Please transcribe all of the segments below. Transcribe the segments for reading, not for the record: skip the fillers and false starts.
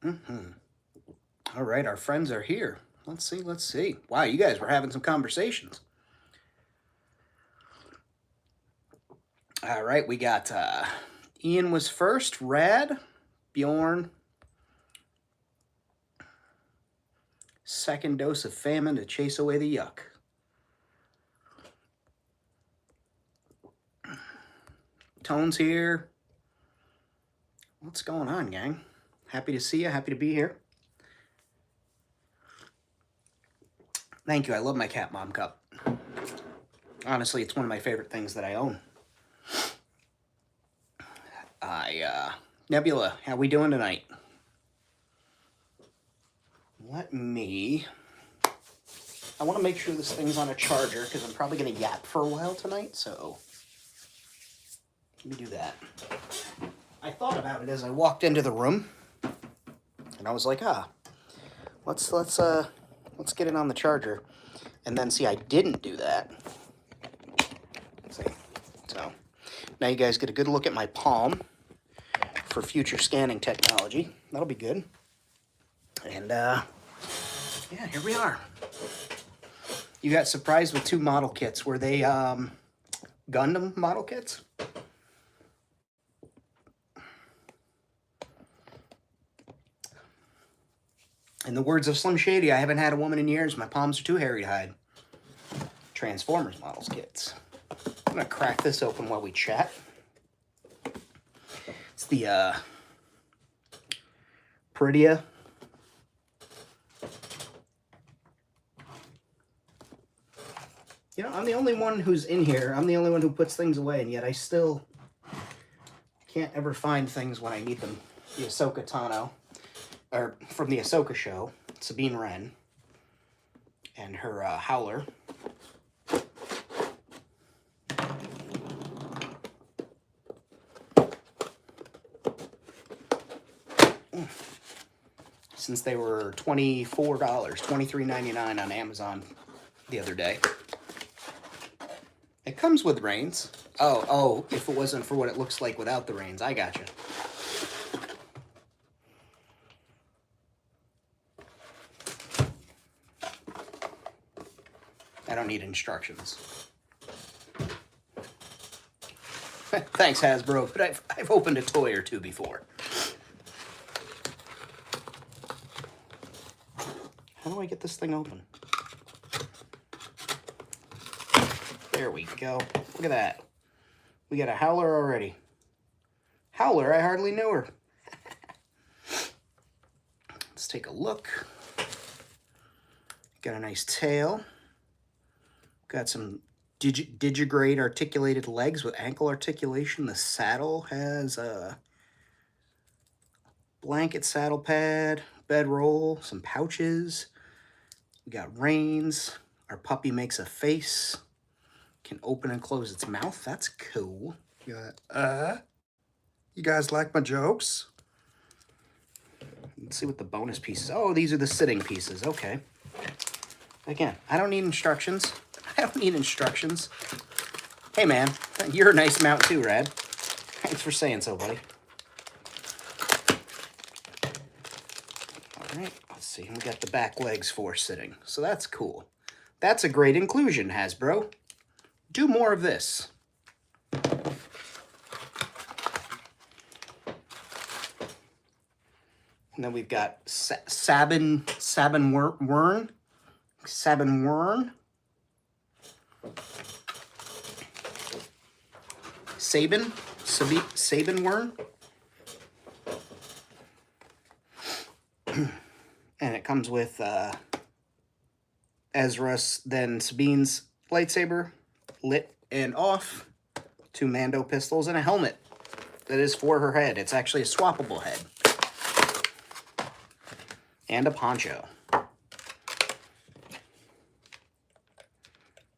All right, our friends are here. Let's see, let's see. Wow, you guys were having some conversations. All right, we got Ian was first, Rad, Bjorn, second dose of famine to chase away the yuck. Tone's here. What's going on, gang? Happy to see you. Happy to be here. Thank you. I love my Cat Mom cup. Honestly, it's one of my favorite things that I own. Nebula, how we doing tonight? I want to make sure this thing's on a charger because I'm probably going to yap for a while tonight, so let me do that. I thought about it as I walked into the room, and I was like, let's get it on the charger. And then see, I didn't do that. See, so now you guys get a good look at my palm for future scanning technology. That'll be good. And yeah, here we are. You got surprised with 2 model kits. Were they Gundam model kits? In the words of Slim Shady, I haven't had a woman in years. My palms are too hairy to hide. Transformers models kits. I'm going to crack this open while we chat. It's the Peridia. You know, I'm the only one who's in here. I'm the only one who puts things away, and yet I still can't ever find things when I need them. The Ahsoka Tano, or from the Ahsoka show, Sabine Wren, and her Howler. Since they were $24, $23.99 on Amazon the other day. It comes with reins. Oh, if it wasn't for what it looks like without the reins, I gotcha. I don't need instructions. Thanks, Hasbro, but I've opened a toy or two before. How do I get this thing open? There we go. Look at that. We got a Howler already. Howler, I hardly knew her. Let's take a look. Got a nice tail. Got some Digigrade articulated legs with ankle articulation. The saddle has a blanket saddle pad, bedroll, some pouches. We got reins. Our puppy makes a face. Can open and close its mouth. That's cool. Yeah. You guys like my jokes? Let's see what the bonus pieces. Oh, these are the sitting pieces. Okay. Again, I don't need instructions. I don't need instructions. Hey, man, you're a nice mount too, Rad. Thanks for saying so, buddy. All right, let's see. We got the back legs for sitting, so that's cool. That's a great inclusion, Hasbro. Do more of this. And then we've got Sabin Wern. Sabin Wern. And it comes with Ezra's, then Sabine's lightsaber, lit and off, 2 Mando pistols, and a helmet that is for her head. It's actually a swappable head. And a poncho.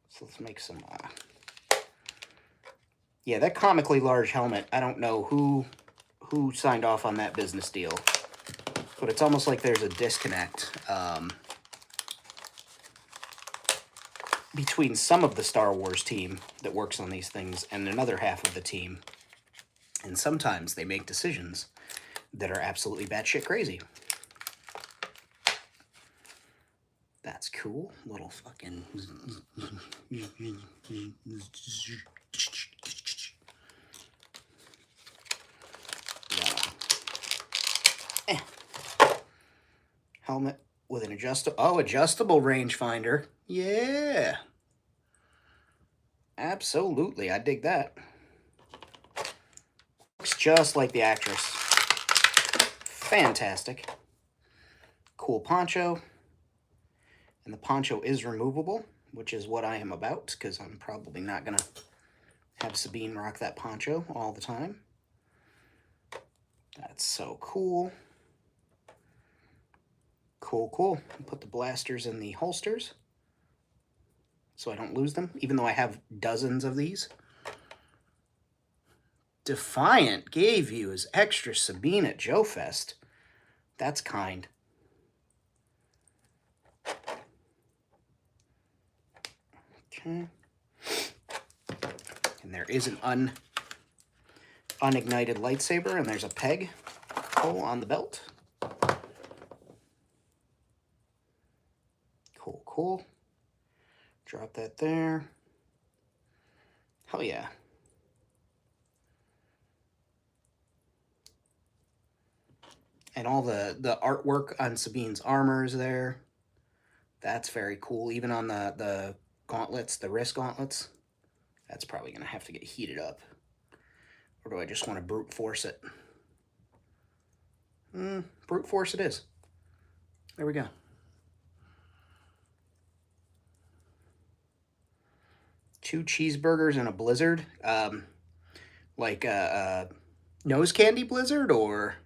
So let's make some... Yeah, that comically large helmet, I don't know who signed off on that business deal. But it's almost like there's a disconnect between some of the Star Wars team that works on these things and another half of the team. And sometimes they make decisions that are absolutely batshit crazy. That's cool. Little fucking... Helmet with an adjustable rangefinder. Yeah. Absolutely. I dig that. Looks just like the actress. Fantastic. Cool poncho. And the poncho is removable, which is what I am about, because I'm probably not going to have Sabine rock that poncho all the time. That's so cool. Cool. Put the blasters in the holsters so I don't lose them, even though I have dozens of these. Defiant gave you his extra Sabine at Joe Fest. That's kind. Okay. And there is an unignited lightsaber, and there's a peg hole on the belt. Cool. Drop that there. Hell yeah. And all the artwork on Sabine's armor is there. That's very cool. Even on the gauntlets, the wrist gauntlets. That's probably going to have to get heated up. Or do I just want to brute force it? Brute force it is. There we go. Two cheeseburgers and a blizzard. Like a nose candy blizzard, or...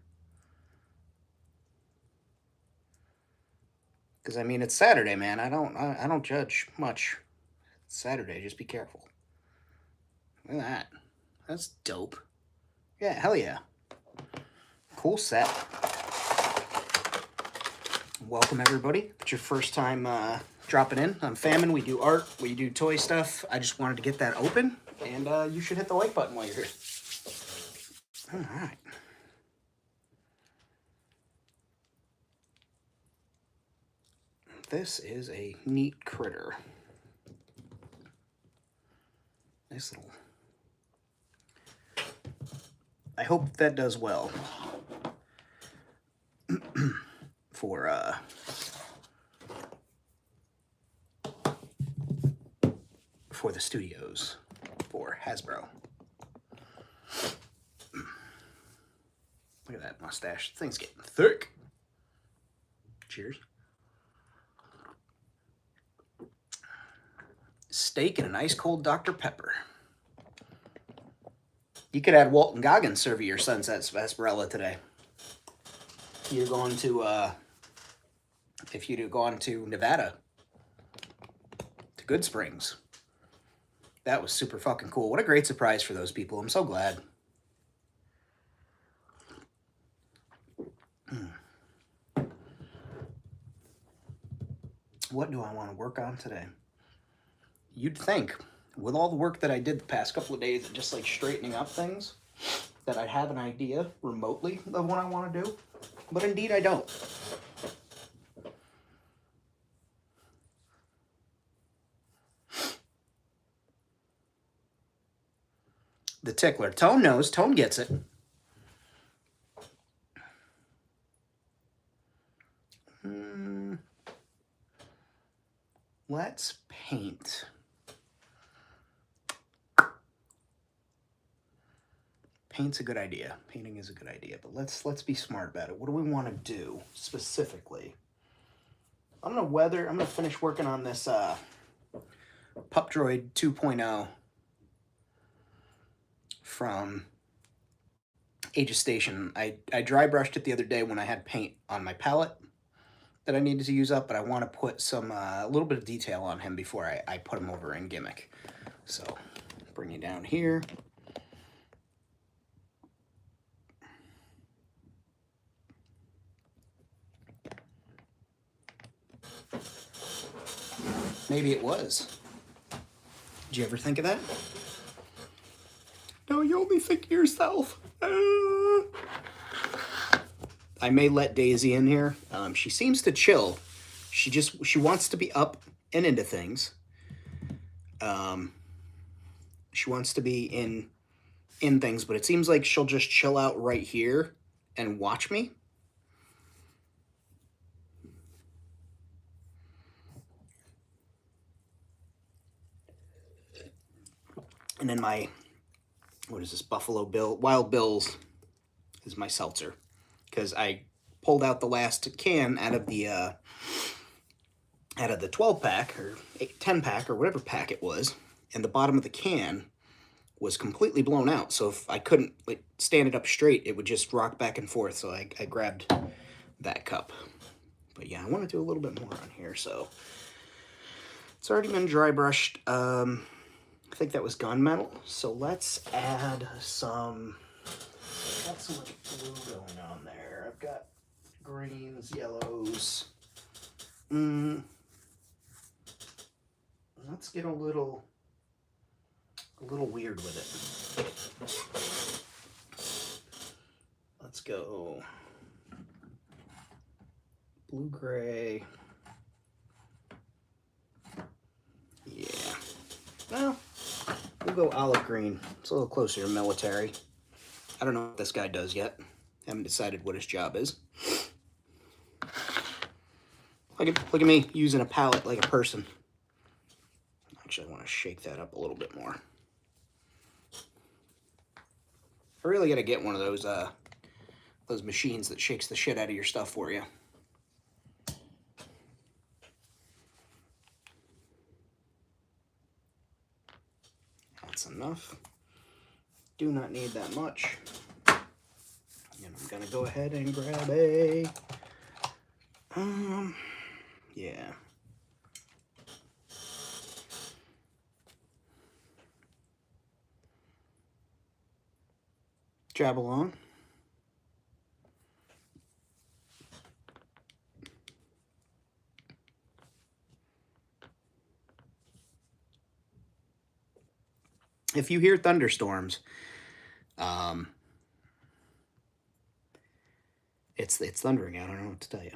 Because, I mean, it's Saturday, man. I don't judge much. It's Saturday. Just be careful. Look at that. That's dope. Yeah, hell yeah. Cool set. Welcome, everybody. If it's your first time dropping in on Famine, we do art, we do toy stuff. I just wanted to get that open, and you should hit the like button while you're here. All right. This is a neat critter. Nice little... I hope that does well for the studios, for Hasbro. Look at that mustache. This thing's getting thick. Cheers. Steak and an ice cold Dr. Pepper. You could have Walton Goggins serve you your Sunset Sarsaparilla today. You're going to, if you'd have gone to Nevada, to Good Springs. That was super fucking cool. What a great surprise for those people. I'm so glad. What do I want to work on today? You'd think, with all the work that I did the past couple of days, just like straightening up things, that I'd have an idea remotely of what I want to do. But indeed, I don't. The tickler. Tone knows. Tone gets it. Let's paint. Paint's a good idea. Painting is a good idea, but let's be smart about it. What do we want to do specifically? I'm gonna finish working on this Pup Droid 2.0 from Aegis Station. I dry brushed it the other day when I had paint on my palette that I needed to use up, but I want to put some a little bit of detail on him before I put him over in Gimmick. So bring you down here. Maybe it was. Did you ever think of that? No, you only think of yourself. I may let Daisy in here. She seems to chill. She wants to be up and into things. She wants to be in things, but it seems like she'll just chill out right here and watch me. And then my, what is this, Buffalo Bill, Wild Bill's is my seltzer. Because I pulled out the last can out of the 12 pack or 10 pack or whatever pack it was, and the bottom of the can was completely blown out. So if I couldn't stand it up straight, it would just rock back and forth. So I grabbed that cup. But yeah, I want to do a little bit more on here. So it's already been dry brushed. I think that was gunmetal. So let's add some. Got so much blue going on there. I've got greens, yellows. Let's get a little weird with it. Let's go blue gray. Yeah. Well, we'll go olive green. It's a little closer to military. I don't know what this guy does yet. Haven't decided what his job is. Look at me using a palette like a person. Actually, I want to shake that up a little bit more. I really got to get one of those machines that shakes the shit out of your stuff for you. That's enough. Do not need that much. And I'm gonna go ahead and grab a yeah. Jab along. If you hear thunderstorms, it's thundering. I don't know what to tell you.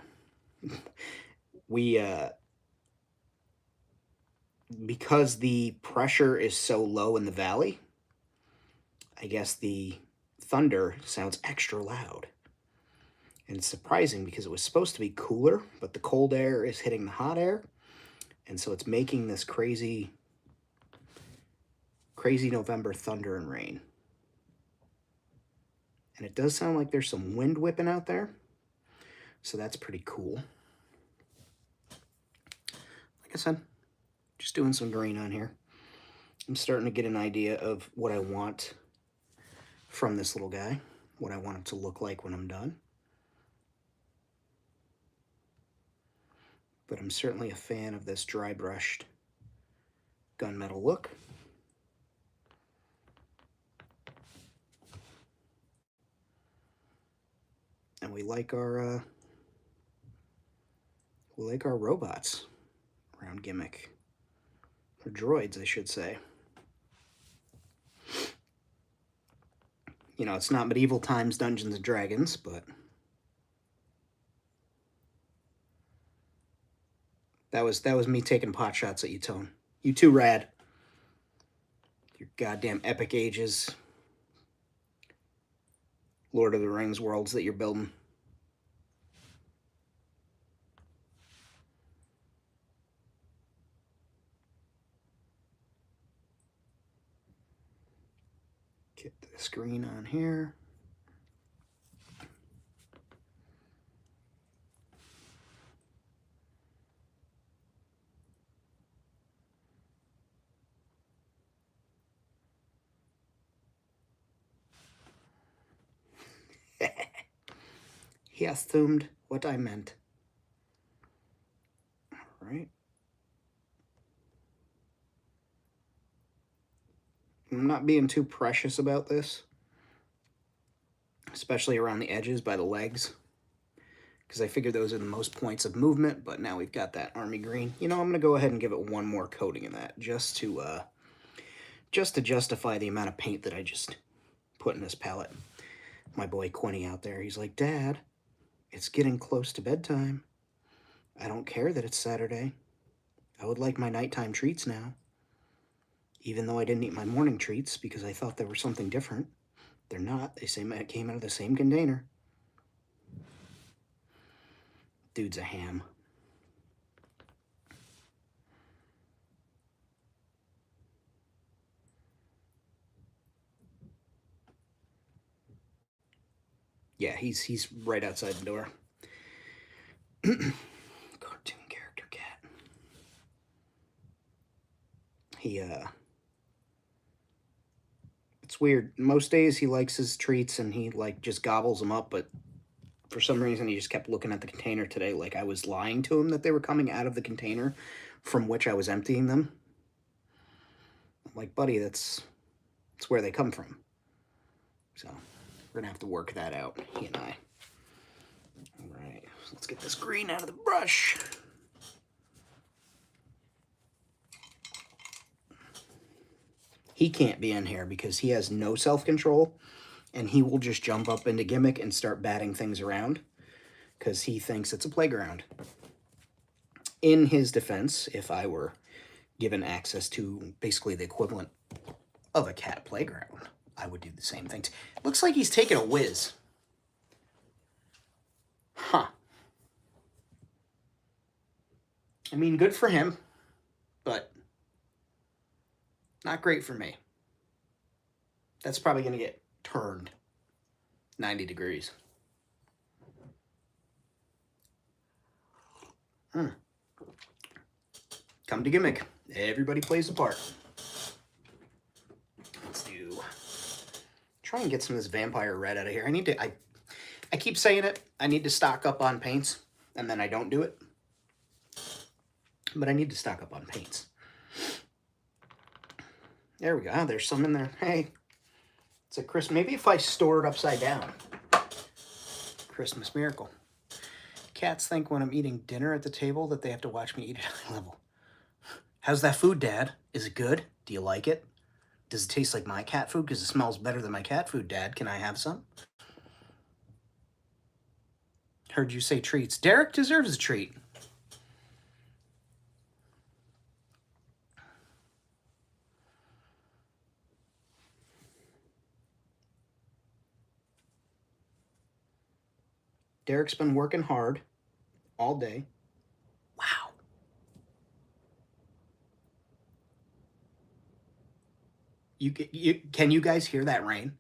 We because the pressure is so low in the valley, I guess the thunder sounds extra loud. And it's surprising because it was supposed to be cooler, but the cold air is hitting the hot air, and so it's making this crazy November thunder and rain. And it does sound like there's some wind whipping out there, so that's pretty cool. Like I said, just doing some green on here. I'm starting to get an idea of what I want from this little guy, what I want him to look like when I'm done. But I'm certainly a fan of this dry brushed gunmetal look. And we like our robots around Gimmick, or droids, I should say. You know, it's not medieval times Dungeons and Dragons, but that was me taking pot shots at you, Tone. You too rad. Your goddamn epic ages, Lord of the Rings worlds that you're building. Get the screen on here. He assumed what I meant. All right. I'm not being too precious about this, especially around the edges by the legs, because I figured those are the most points of movement, but now we've got that army green. You know, I'm going to go ahead and give it one more coating of that, just to justify the amount of paint that I just put in this palette. My boy Quinny out there, he's like, Dad, it's getting close to bedtime. I don't care that it's Saturday. I would like my nighttime treats now. Even though I didn't eat my morning treats because I thought they were something different. They're not. They say it came out of the same container. Dude's a ham. Yeah, he's right outside the door. Cartoon character cat. It's weird. Most days he likes his treats and he like just gobbles them up, but for some reason he just kept looking at the container today like I was lying to him that they were coming out of the container from which I was emptying them. I'm like, buddy, that's where they come from. So we're gonna have to work that out, he and I. All right, so let's get this green out of the brush. He can't be in here because he has no self-control and he will just jump up into Gimmick and start batting things around because he thinks it's a playground. In his defense, if I were given access to basically the equivalent of a cat playground, I would do the same things. Looks like he's taking a whiz. Huh. I mean, good for him, but not great for me. That's probably going to get turned 90 degrees. Come to Gimmick. Everybody plays a part. Let's do... Try and get some of this vampire red out of here. I keep saying it. I need to stock up on paints, and then I don't do it. But I need to stock up on paints. There we go. Oh, there's some in there. Hey, it's a Christmas. Maybe if I store it upside down. Christmas miracle. Cats think when I'm eating dinner at the table that they have to watch me eat at eye level. How's that food, Dad? Is it good? Do you like it? Does it taste like my cat food? Because it smells better than my cat food, Dad. Can I have some? Heard you say treats. Derek deserves a treat. Derek's been working hard all day. Wow. Can you guys hear that rain?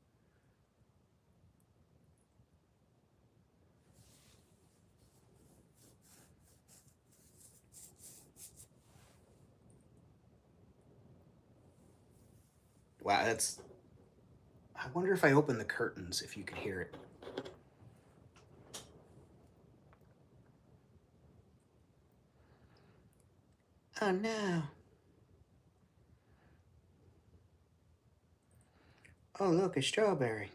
Wow, that's... I wonder if I open the curtains if you could hear it. Oh no. Oh look, a strawberry.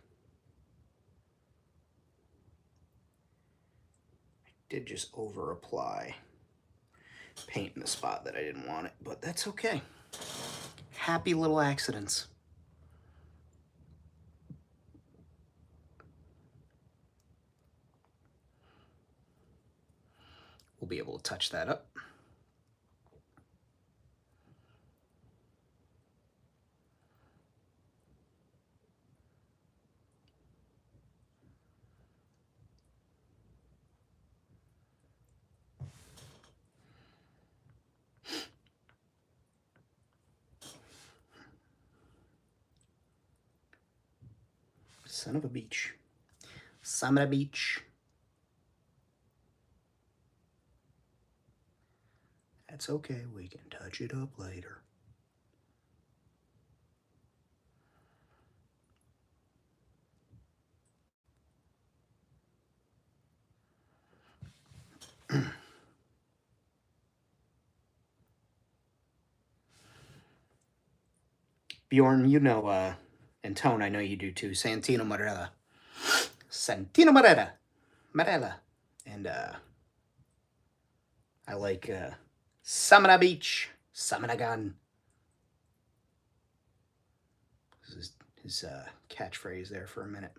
I did just over apply paint in the spot that I didn't want it, but that's okay. Happy little accidents. We'll be able to touch that up. Son of a beach. Son of a beach. That's okay, we can touch it up later. Bjorn, you know, and Tone, I know you do too. Santino Marella. Santino Marella. Marella. And I like Samana Beach. Samanagan. This is his catchphrase there for a minute.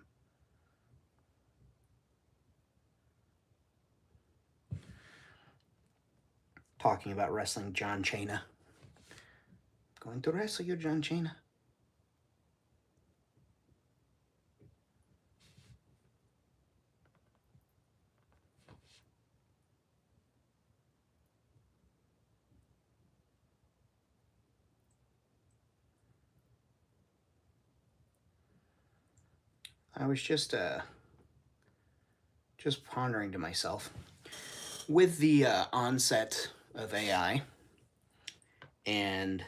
talking about wrestling John Cena. Going to wrestle you, John Cena. I was just pondering to myself, with the onset of AI and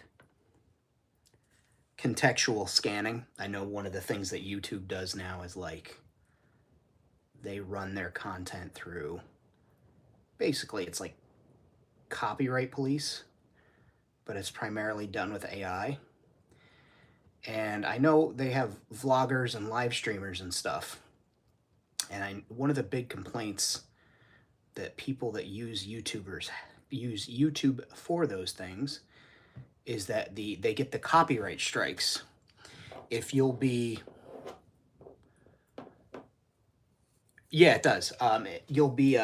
contextual scanning. I know one of the things that YouTube does now is like they run their content through, basically it's like copyright police, but it's primarily done with AI. And I know they have vloggers and live streamers and stuff. And one of the big complaints that people that use YouTube for those things is that they get the copyright strikes. If you'll be, yeah, it does. You'll be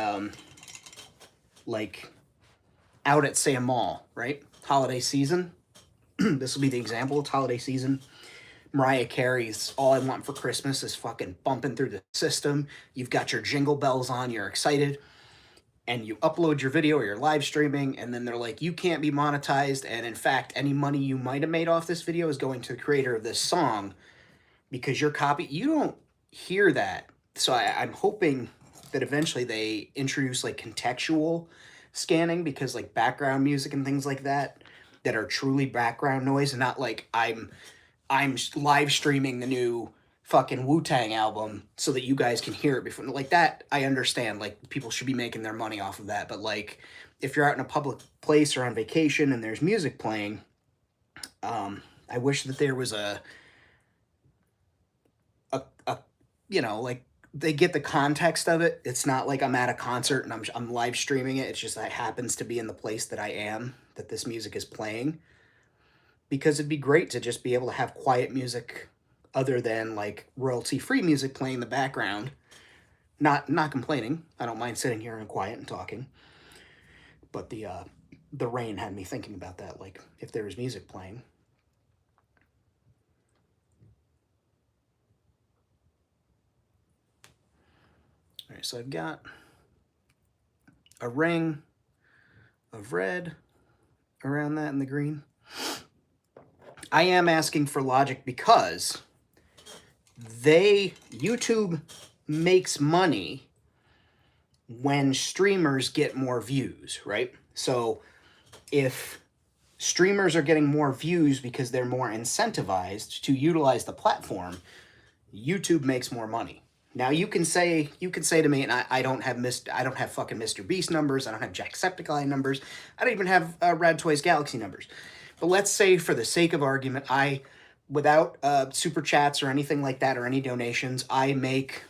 like out at, say, a mall, right? Holiday season. This will be the example. It's holiday season. Mariah Carey's All I Want for Christmas is fucking bumping through the system. You've got your jingle bells on, you're excited, and you upload your video or you're live streaming, and then they're like, you can't be monetized, and in fact, any money you might have made off this video is going to the creator of this song because your copy, you don't hear that. So I'm hoping that eventually they introduce like contextual scanning, because like background music and things like that are truly background noise, and not like I'm live streaming the new fucking Wu-Tang album so that you guys can hear it before. Like that, I understand. Like, people should be making their money off of that. But like, if you're out in a public place or on vacation and there's music playing, I wish that there was a you know, like, they get the context of it. It's not like I'm at a concert and I'm live streaming it. It's just that it happens to be in the place that I am, that this music is playing. Because it'd be great to just be able to have quiet music other than like royalty-free music playing in the background. Not complaining. I don't mind sitting here and quiet and talking. But the rain had me thinking about that. Like, if there was music playing. All right, so I've got a ring of red around that in the green. I am asking for logic because YouTube makes money when streamers get more views, right? So if streamers are getting more views because they're more incentivized to utilize the platform, YouTube makes more money. Now you can say to me, and I don't have fucking Mr. Beast numbers, I don't have Jacksepticeye numbers, I don't even have Rad Toys Galaxy numbers. But let's say, for the sake of argument, without super chats or anything like that or any donations, I make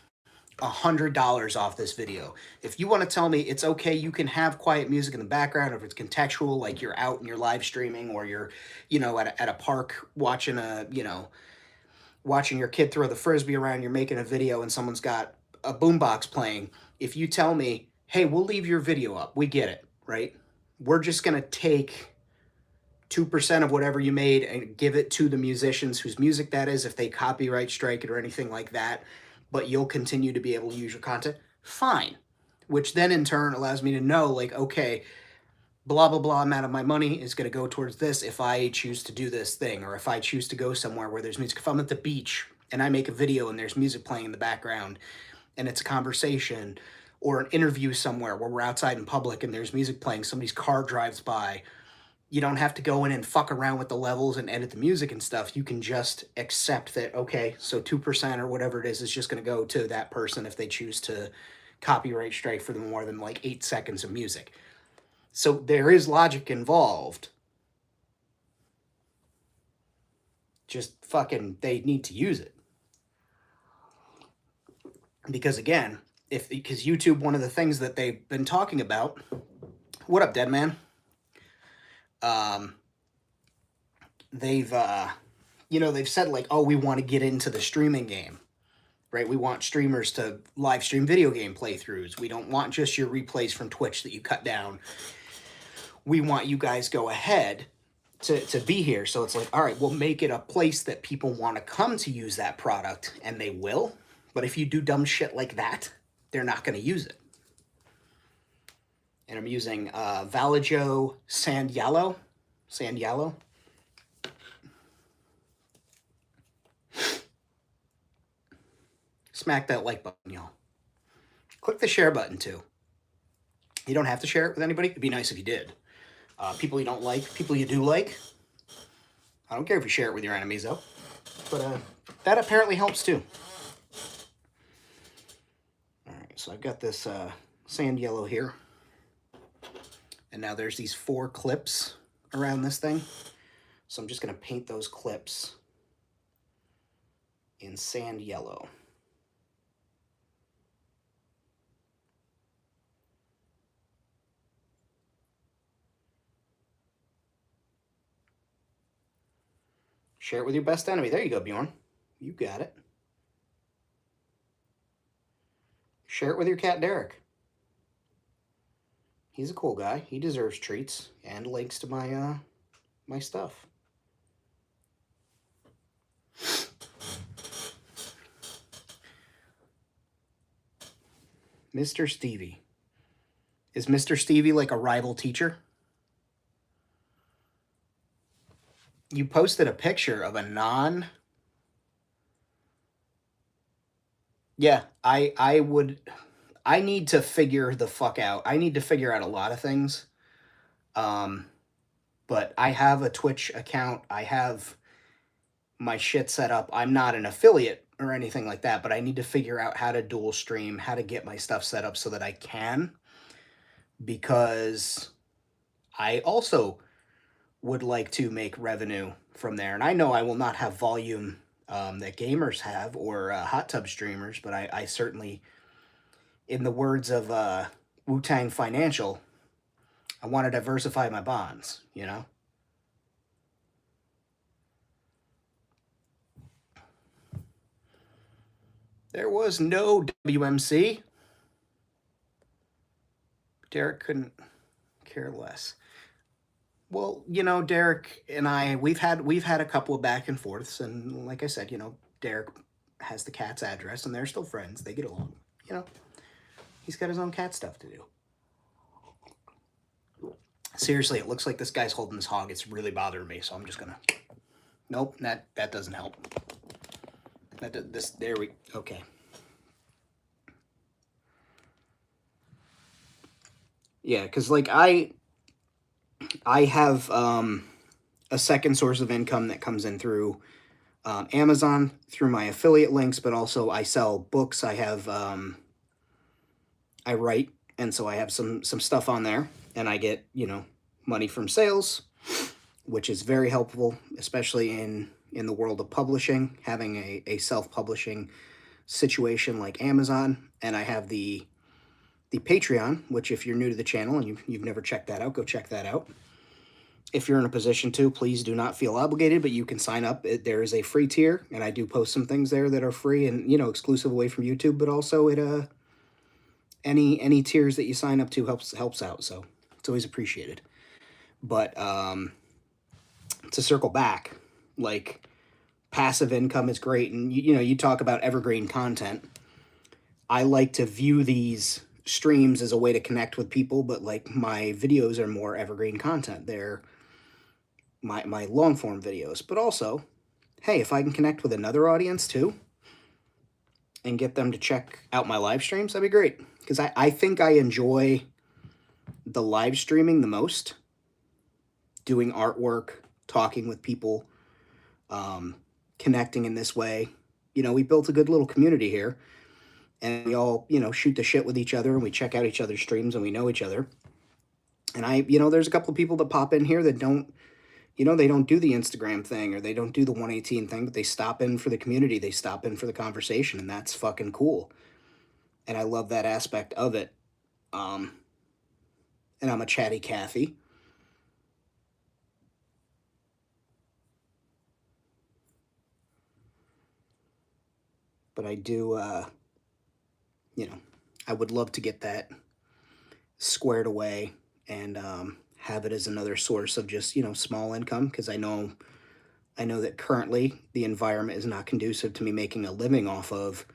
$100 off this video. If you want to tell me it's okay, you can have quiet music in the background, if it's contextual, like you're out and you're live streaming, or you're, you know, at a park watching watching your kid throw the frisbee around, you're making a video and someone's got a boombox playing. If you tell me, hey, we'll leave your video up, we get it, right? We're just going to take 2% of whatever you made and give it to the musicians whose music that is, if they copyright strike it or anything like that, but you'll continue to be able to use your content, fine. Which then in turn allows me to know, like, okay, blah, blah, blah amount of my money is going to go towards this if I choose to do this thing, or if I choose to go somewhere where there's music. If I'm at the beach and I make a video and there's music playing in the background and it's a conversation, or an interview somewhere where we're outside in public and there's music playing, somebody's car drives by, you don't have to go in and fuck around with the levels and edit the music and stuff. You can just accept that, okay, so 2% or whatever it is just going to go to that person if they choose to copyright strike for more than like 8 seconds of music. So there is logic involved. Just fucking, they need to use it. Because again, because YouTube, one of the things that they've been talking about, what up, dead man? They've said like, oh, we want to get into the streaming game, right? We want streamers to live stream video game playthroughs. We don't want just your replays from Twitch that you cut down. we want you guys go ahead to be here. So it's like, all right, we'll make it a place that people want to come to use that product, and they will. But if you do dumb shit like that, they're not going to use it. And I'm using Vallejo Sand Yellow. Sand Yellow. Smack that like button, y'all. Click the share button, too. You don't have to share it with anybody. It'd be nice if you did. People you don't like, people you do like. I don't care if you share it with your enemies, though. But that apparently helps, too. All right, so I've got this sand yellow here. And now there's these 4 clips around this thing. So I'm just going to paint those clips in sand yellow. Share it with your best enemy. There you go, Bjorn. You got it. Share it with your cat, Derek. He's a cool guy. He deserves treats and links to my my stuff. Mr. Stevie. Is Mr. Stevie like a rival teacher? You posted a picture of a non... Yeah, I would... I need to figure the fuck out. I need to figure out a lot of things. But I have a Twitch account. I have my shit set up. I'm not an affiliate or anything like that, but I need to figure out how to dual stream, how to get my stuff set up so that I can. Because I also would like to make revenue from there. And I know I will not have volume that gamers have or hot tub streamers, but I certainly, in the words of Wu-Tang Financial, I want to diversify my bonds, you know? There was no WMC. Derek couldn't care less. Well, you know, Derek and I, we've had a couple of back and forths, and like I said, you know, Derek has the cat's address, and they're still friends. They get along. You know, he's got his own cat stuff to do. Seriously, it looks like this guy's holding this hog. It's really bothering me, so I'm just gonna... Nope, that doesn't help. There we... Okay. Yeah, because, like, I have a second source of income that comes in through Amazon, through my affiliate links, but also I sell books. I have... I write, and so I have some stuff on there, and I get, you know, money from sales, which is very helpful, especially in the world of publishing, having a self-publishing situation like Amazon. And I have the Patreon, which if you're new to the channel and you've never checked that out, go check that out. If you're in a position to, please do not feel obligated, but you can sign up. There is a free tier, and I do post some things there that are free and, you know, exclusive away from YouTube, but also it any tiers that you sign up to helps out, so it's always appreciated. But to circle back, like, passive income is great, and you know, you talk about evergreen content. I like to view these streams as a way to connect with people, but like, my videos are more evergreen content. They're my long form videos, but also, hey, if I can connect with another audience too and get them to check out my live streams, that'd be great. Because I think I enjoy the live streaming the most. Doing artwork, talking with people, connecting in this way. You know, we built a good little community here. And we all, you know, shoot the shit with each other, and we check out each other's streams, and we know each other. And you know, there's a couple of people that pop in here that don't, you know, they don't do the Instagram thing, or they don't do the 118 thing, but they stop in for the community. They stop in for the conversation, and that's fucking cool. And I love that aspect of it. And I'm a chatty Cathy. But I do, you know, I would love to get that squared away and have it as another source of just, small income, because I know that currently the environment is not conducive to me making a living off of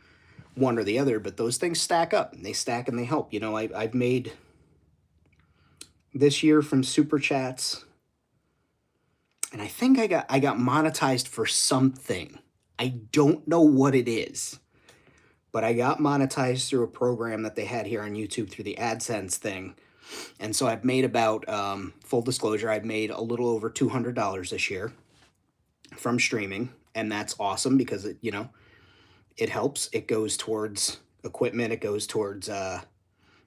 one or the other, but those things stack up and they stack and they help. I've made this year from super chats, and I think I got monetized for something. I don't know what it is, but I got monetized through a program that they had here on YouTube through the AdSense thing. And so I've made about, full disclosure, I've made a little over $200 this year from streaming, and that's awesome because it helps. It goes towards equipment. It goes towards, I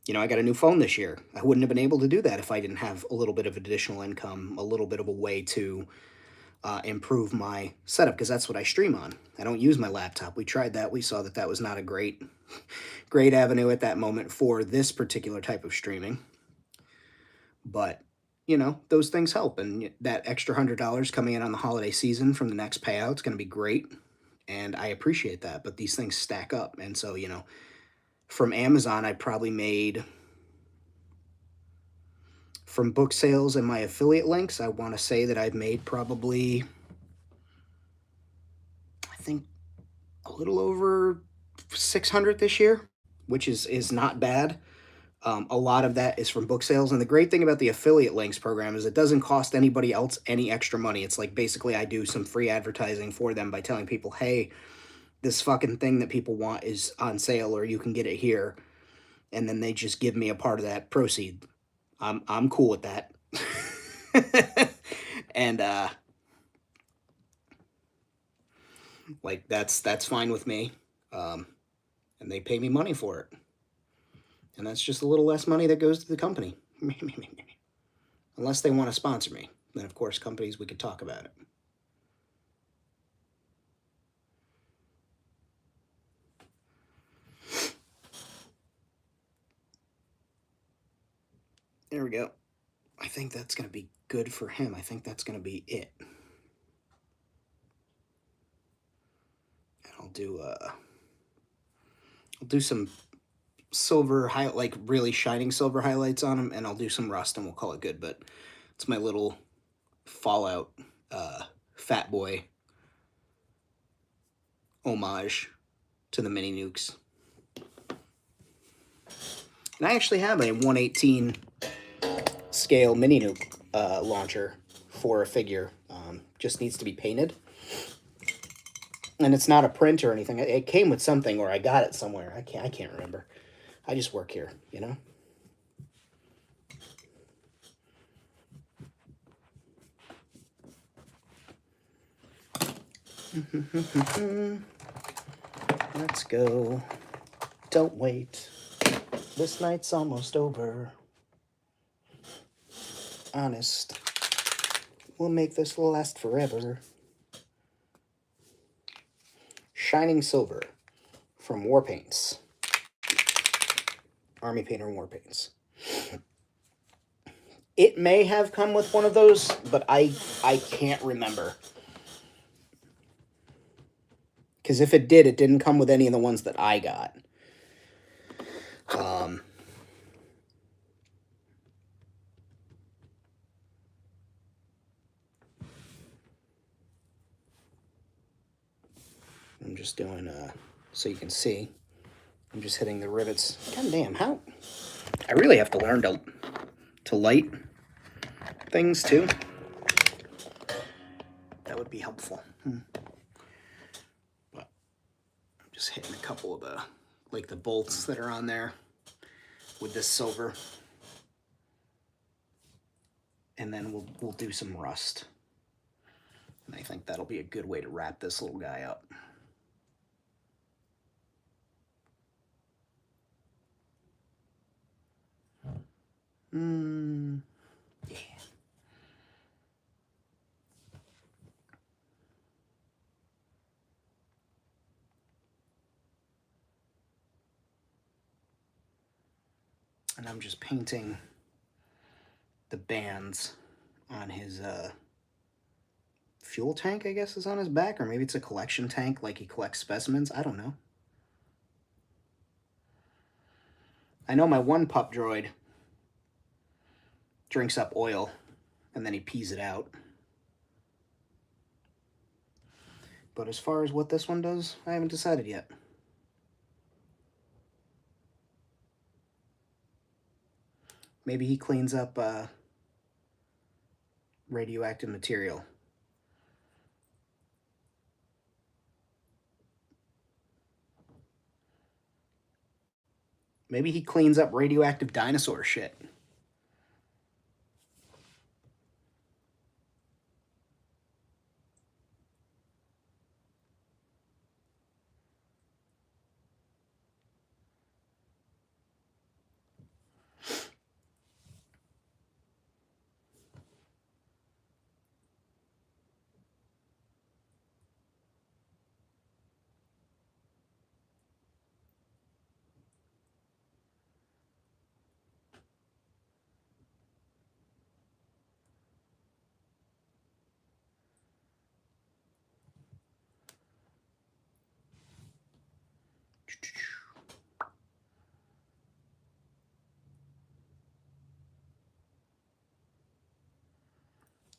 got a new phone this year. I wouldn't have been able to do that if I didn't have a little bit of additional income, a little bit of a way to improve my setup, because that's what I stream on. I don't use my laptop. We tried that. We saw that that was not a great avenue at that moment for this particular type of streaming. But, those things help. And that extra $100 coming in on the holiday season from the next payout is going to be great. And I appreciate that. But these things stack up. And so, from Amazon, I probably made, from book sales and my affiliate links, I want to say that I've made probably, I think, a little over 600 this year, which is not bad. A lot of that is from book sales. And the great thing about the affiliate links program is it doesn't cost anybody else any extra money. It's like basically I do some free advertising for them by telling people, hey, this fucking thing that people want is on sale, or you can get it here. And then they just give me a part of that proceed. I'm cool with that. And like that's fine with me. And they pay me money for it. And that's just a little less money that goes to the company. Unless they want to sponsor me. Then, of course, companies, we could talk about it. There we go. I think that's going to be good for him. I think that's going to be it. And I'll do some silver like really shining silver highlights on them, and I'll do some rust, and we'll call it good. But it's my little Fallout Fat Boy homage to the mini nukes. And I actually have a 1/18 scale mini nuke launcher for a figure. Just needs to be painted. And it's not a print or anything. It came with something, or I got it somewhere. I can't remember. I just work here, Let's go. Don't wait. This night's almost over. Honest. We'll make this last forever. Shining Silver from War Paints. Army Painter War Paints. It may have come with one of those, but I can't remember. Because if it did, it didn't come with any of the ones that I got. I'm just doing, so you can see, I'm just hitting the rivets. God damn, how? I really have to learn to light things too. That would be helpful. But I'm just hitting a couple of the bolts that are on there with this silver. And then we'll do some rust. And I think that'll be a good way to wrap this little guy up. Yeah. And I'm just painting the bands on his fuel tank, I guess, is on his back, or maybe it's a collection tank like he collects specimens. I don't know. I know my one pup droid, drinks up oil, and then he pees it out. But as far as what this one does, I haven't decided yet. Maybe he cleans up radioactive material. Maybe he cleans up radioactive dinosaur shit.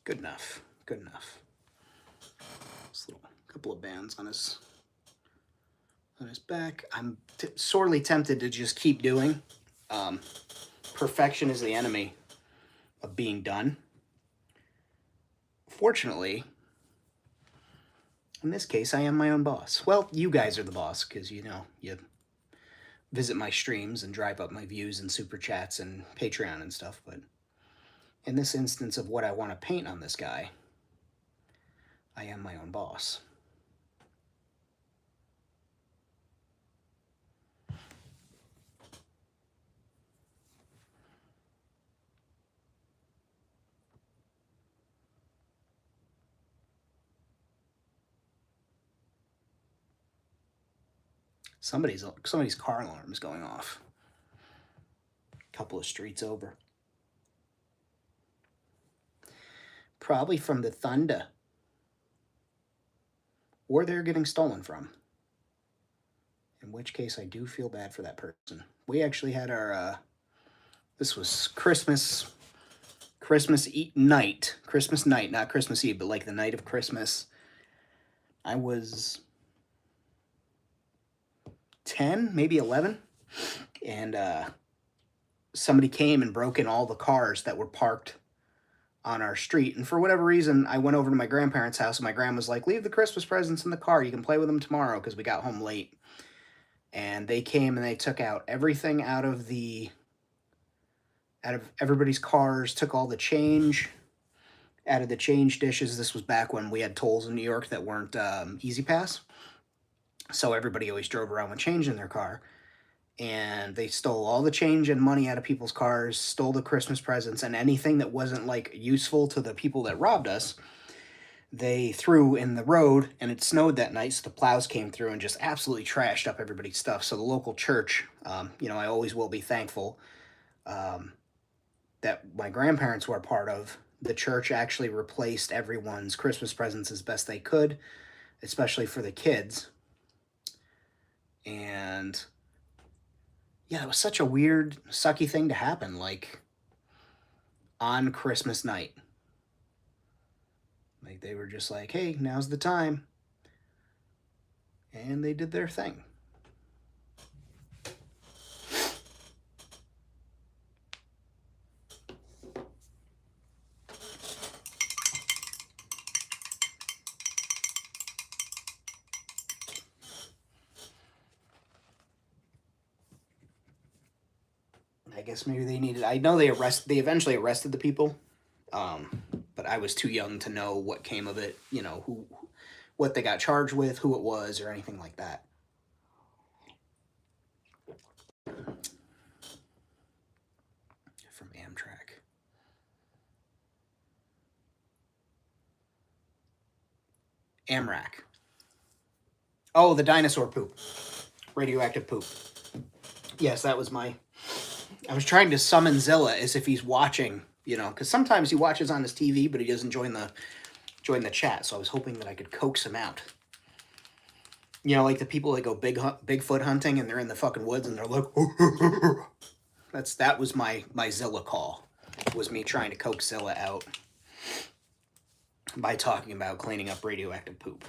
Good enough. Good enough. This little couple of bands on his back. I'm sorely tempted to just keep doing. Perfection is the enemy of being done. Fortunately, in this case, I am my own boss. Well, you guys are the boss because, you know, you visit my streams and drive up my views and super chats and Patreon and stuff. But in this instance of what I want to paint on this guy, I am my own boss. Somebody's car alarm is going off. A couple of streets over. Probably from the thunder. Or they're getting stolen from. In which case, I do feel bad for that person. We actually had our, this was Christmas night, not Christmas Eve, but like the night of Christmas. I was 10, maybe 11, and somebody came and broke in all the cars that were parked on our street. And for whatever reason, I went over to my grandparents' house, and my grandma's like, leave the Christmas presents in the car. You can play with them tomorrow, because we got home late. And they came and they took out everything out of everybody's cars, took all the change out of the change dishes. This was back when we had tolls in New York that weren't Easy Pass. So everybody always drove around with change in their car. And they stole all the change and money out of people's cars, stole the Christmas presents, and anything that wasn't, like, useful to the people that robbed us, they threw in the road. And it snowed that night, so the plows came through and just absolutely trashed up everybody's stuff. So the local church, you know, I always will be thankful that my grandparents were a part of. The church actually replaced everyone's Christmas presents as best they could, especially for the kids. And yeah, it was such a weird, sucky thing to happen, like, on Christmas night. Like, they were just like, hey, now's the time. And they did their thing. I guess maybe they needed, I know they eventually arrested the people, but I was too young to know what came of it, you know, what they got charged with, who it was, or anything like that. From Amtrak. Amrak. Oh, the dinosaur poop. Radioactive poop. Yes, that was my... I was trying to summon Zilla as if he's watching, you know, because sometimes he watches on his TV, but he doesn't join the chat. So I was hoping that I could coax him out. You know, like the people that go Bigfoot hunting and they're in the fucking woods and they're like, that was my Zilla call. was me trying to coax Zilla out by talking about cleaning up radioactive poop.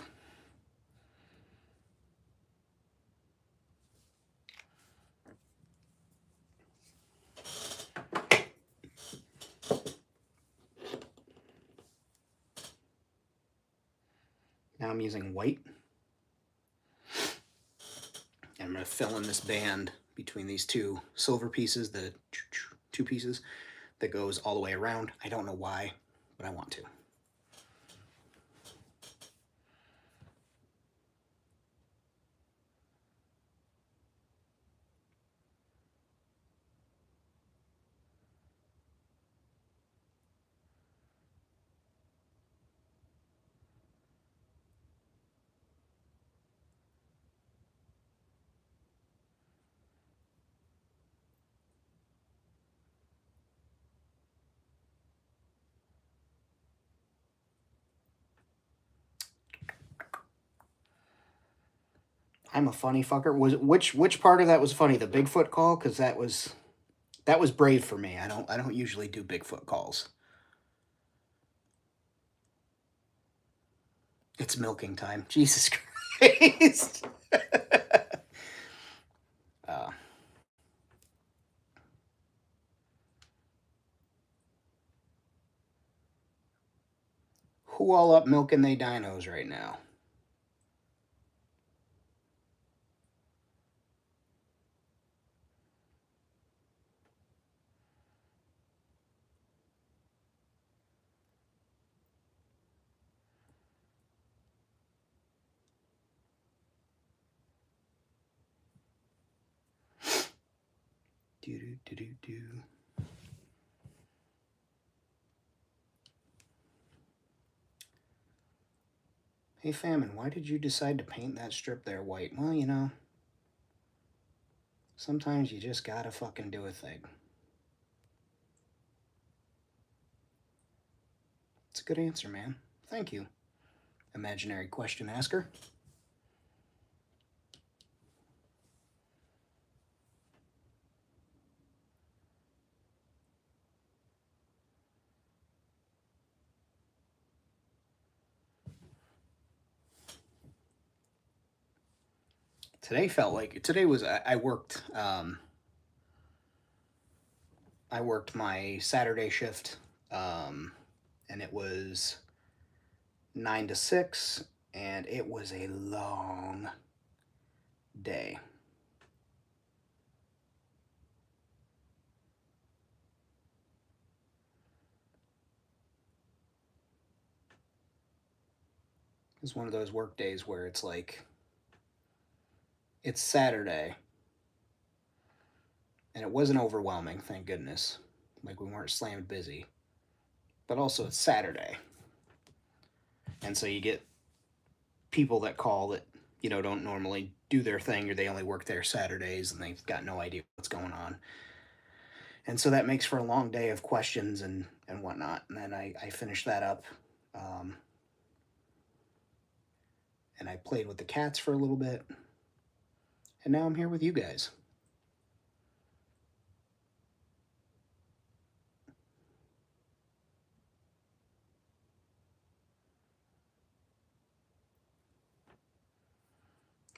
Now I'm using white. And I'm going to fill in this band between these two silver pieces, the two pieces that goes all the way around. I don't know why, but I want to. I'm a funny fucker. Was which part of that was funny? The Bigfoot call, because that was brave for me. I don't usually do Bigfoot calls. It's milking time. Jesus Christ. Who all up milking they dinos right now? Do do do do do. Hey, Famine, why did you decide to paint that strip there white? Well, you know, sometimes you just gotta fucking do a thing. It's a good answer, man. Thank you, imaginary question asker. Today felt like today was I worked I worked my Saturday shift, and it was 9 to 6, and it was a long day. It's one of those work days where it's like, it's Saturday, and it wasn't overwhelming, thank goodness. Like, we weren't slammed busy. But also, it's Saturday. And so you get people that call that, you know, don't normally do their thing, or they only work there Saturdays, and they've got no idea what's going on. And so that makes for a long day of questions and whatnot. And then I finished that up. And I played with the cats for a little bit. And now I'm here with you guys.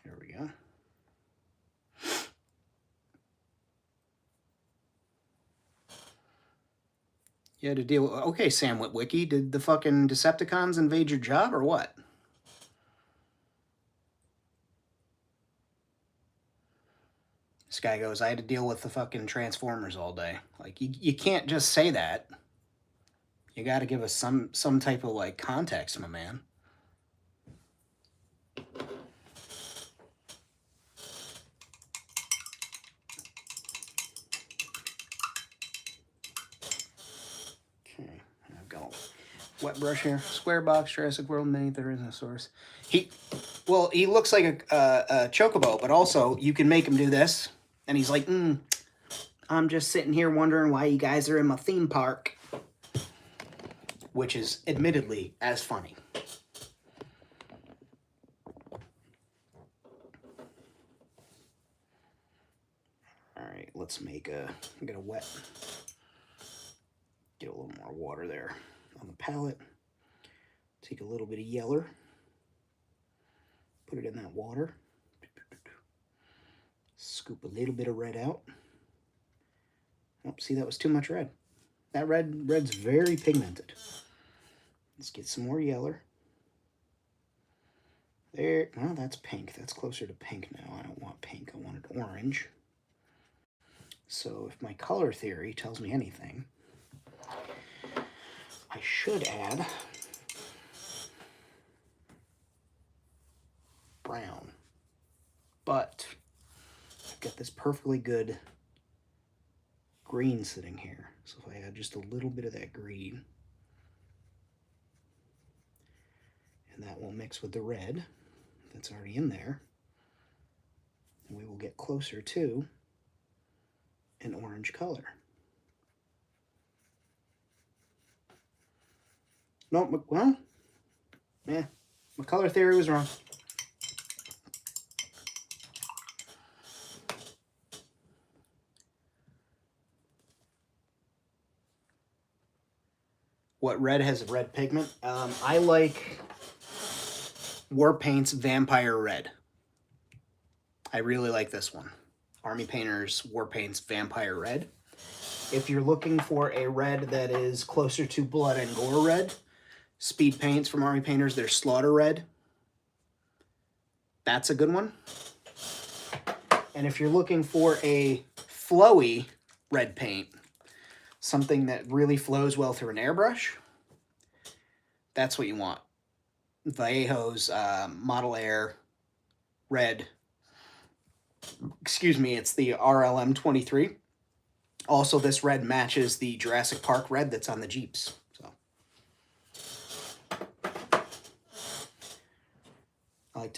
Here we go. You had to deal with... Okay, Sam Witwicky, did the fucking Decepticons invade your job or what? This guy goes, I had to deal with the fucking Transformers all day. Like, you can't just say that. You got to give us some type of, like, context, my man. Okay, I've got a wet brush here. Square box, Jurassic World, Mini Therizinosaurus. He looks like a chocobo, but also you can make him do this. And he's like, I'm just sitting here wondering why you guys are in my theme park. Which is admittedly as funny. Alright, let's make I'm gonna get a little more water there on the palette. Take a little bit of yeller, put it in that water. Scoop a little bit of red out. Oh, see, that was too much red. That red's very pigmented. Let's get some more yeller. There, well, that's pink. That's closer to pink now. I don't want pink, I want it orange. So if my color theory tells me anything, I should add brown. But I've got this perfectly good green sitting here. So if I add just a little bit of that green, and that will mix with the red that's already in there, and we will get closer to an orange color. No, well, yeah, my color theory was wrong. What red has red pigment? I like Warpaint's Vampire Red. I really like this one. Army Painter's Warpaint's Vampire Red. If you're looking for a red that is closer to Blood and Gore Red, Speed Paints from Army Painters, their Slaughter Red. That's a good one. And if you're looking for a flowy red paint, something that really flows well through an airbrush, that's what you want. Vallejo's Model Air Red. Excuse me, it's the RLM 23. Also, this red matches the Jurassic Park red that's on the Jeeps. So I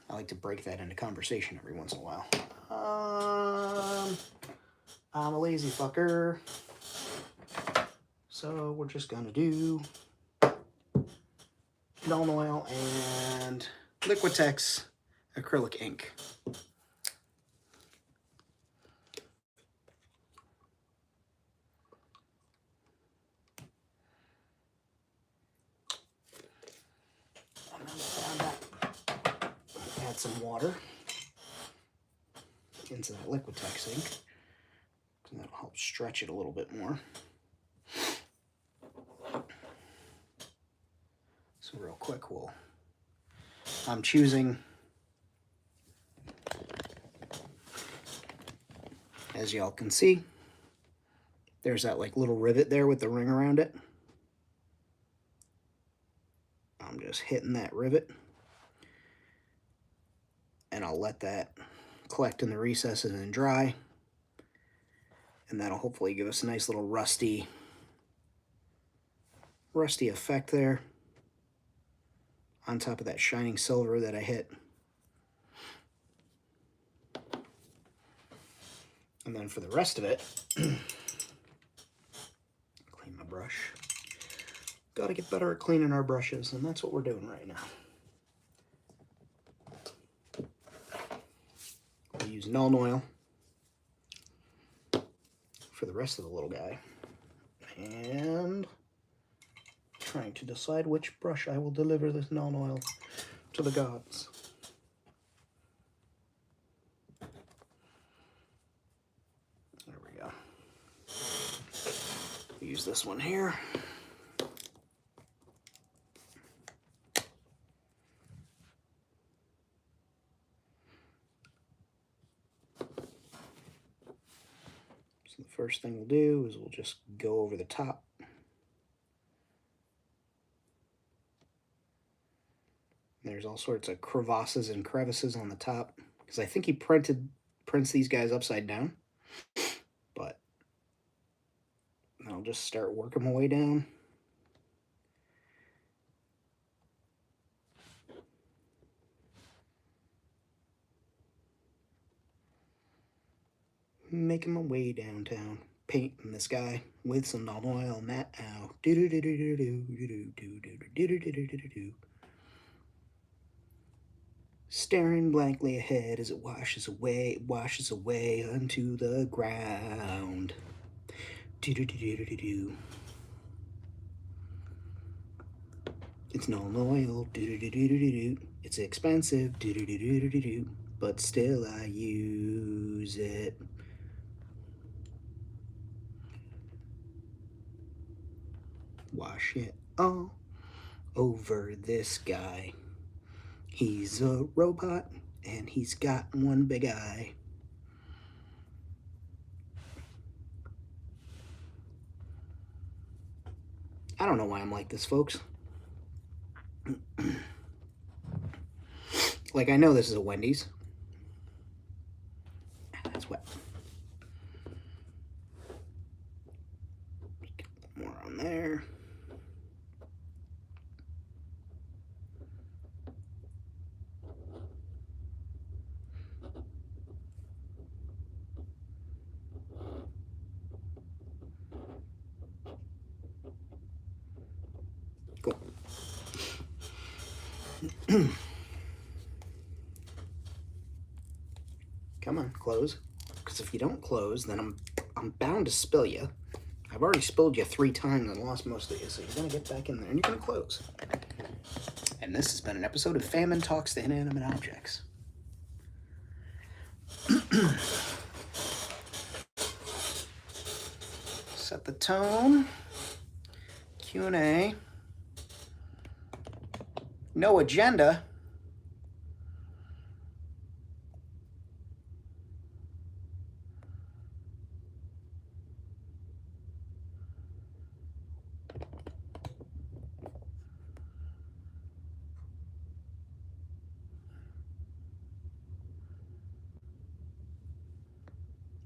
like to break that into conversation every once in a while. I'm a lazy fucker. So we're just gonna do Nuln Oil and Liquitex acrylic ink. Add some water into that Liquitex ink, and that'll help stretch it a little bit more. So real quick, I'm choosing, as y'all can see, there's that like little rivet there with the ring around it. I'm just hitting that rivet, and I'll let that collect in the recesses and dry, and that'll hopefully give us a nice little rusty effect there on top of that shining silver that I hit. And then for the rest of it, clean my brush. Gotta get better at cleaning our brushes, and that's what we're doing right now. We'll use Nuln Oil for the rest of the little guy. And trying to decide which brush I will deliver this Nuln Oil to the gods. There we go. Use this one here. So the first thing we'll do is we'll just go over the top. There's all sorts of crevasses and crevices on the top, because I think he prints these guys upside down. But I'll just start working my way down. Making my way downtown, painting this guy with some Nuln Oil and that. Ow. Staring blankly ahead as it washes away onto the ground. It's non oil. It's expensive. But still I use it. Wash it all over this guy. He's a robot and he's got one big eye. I don't know why I'm like this, folks. Like, I know this is a Wendy's. That's wet. Get more on there. Cool. Come on, close. Because if you don't close, then I'm bound to spill you. I've already spilled you 3 times and lost most of you, so you're going to get back in there and you're going to close. And this has been an episode of Famine Talks to Inanimate Objects. Set the tone. Q&A. No agenda.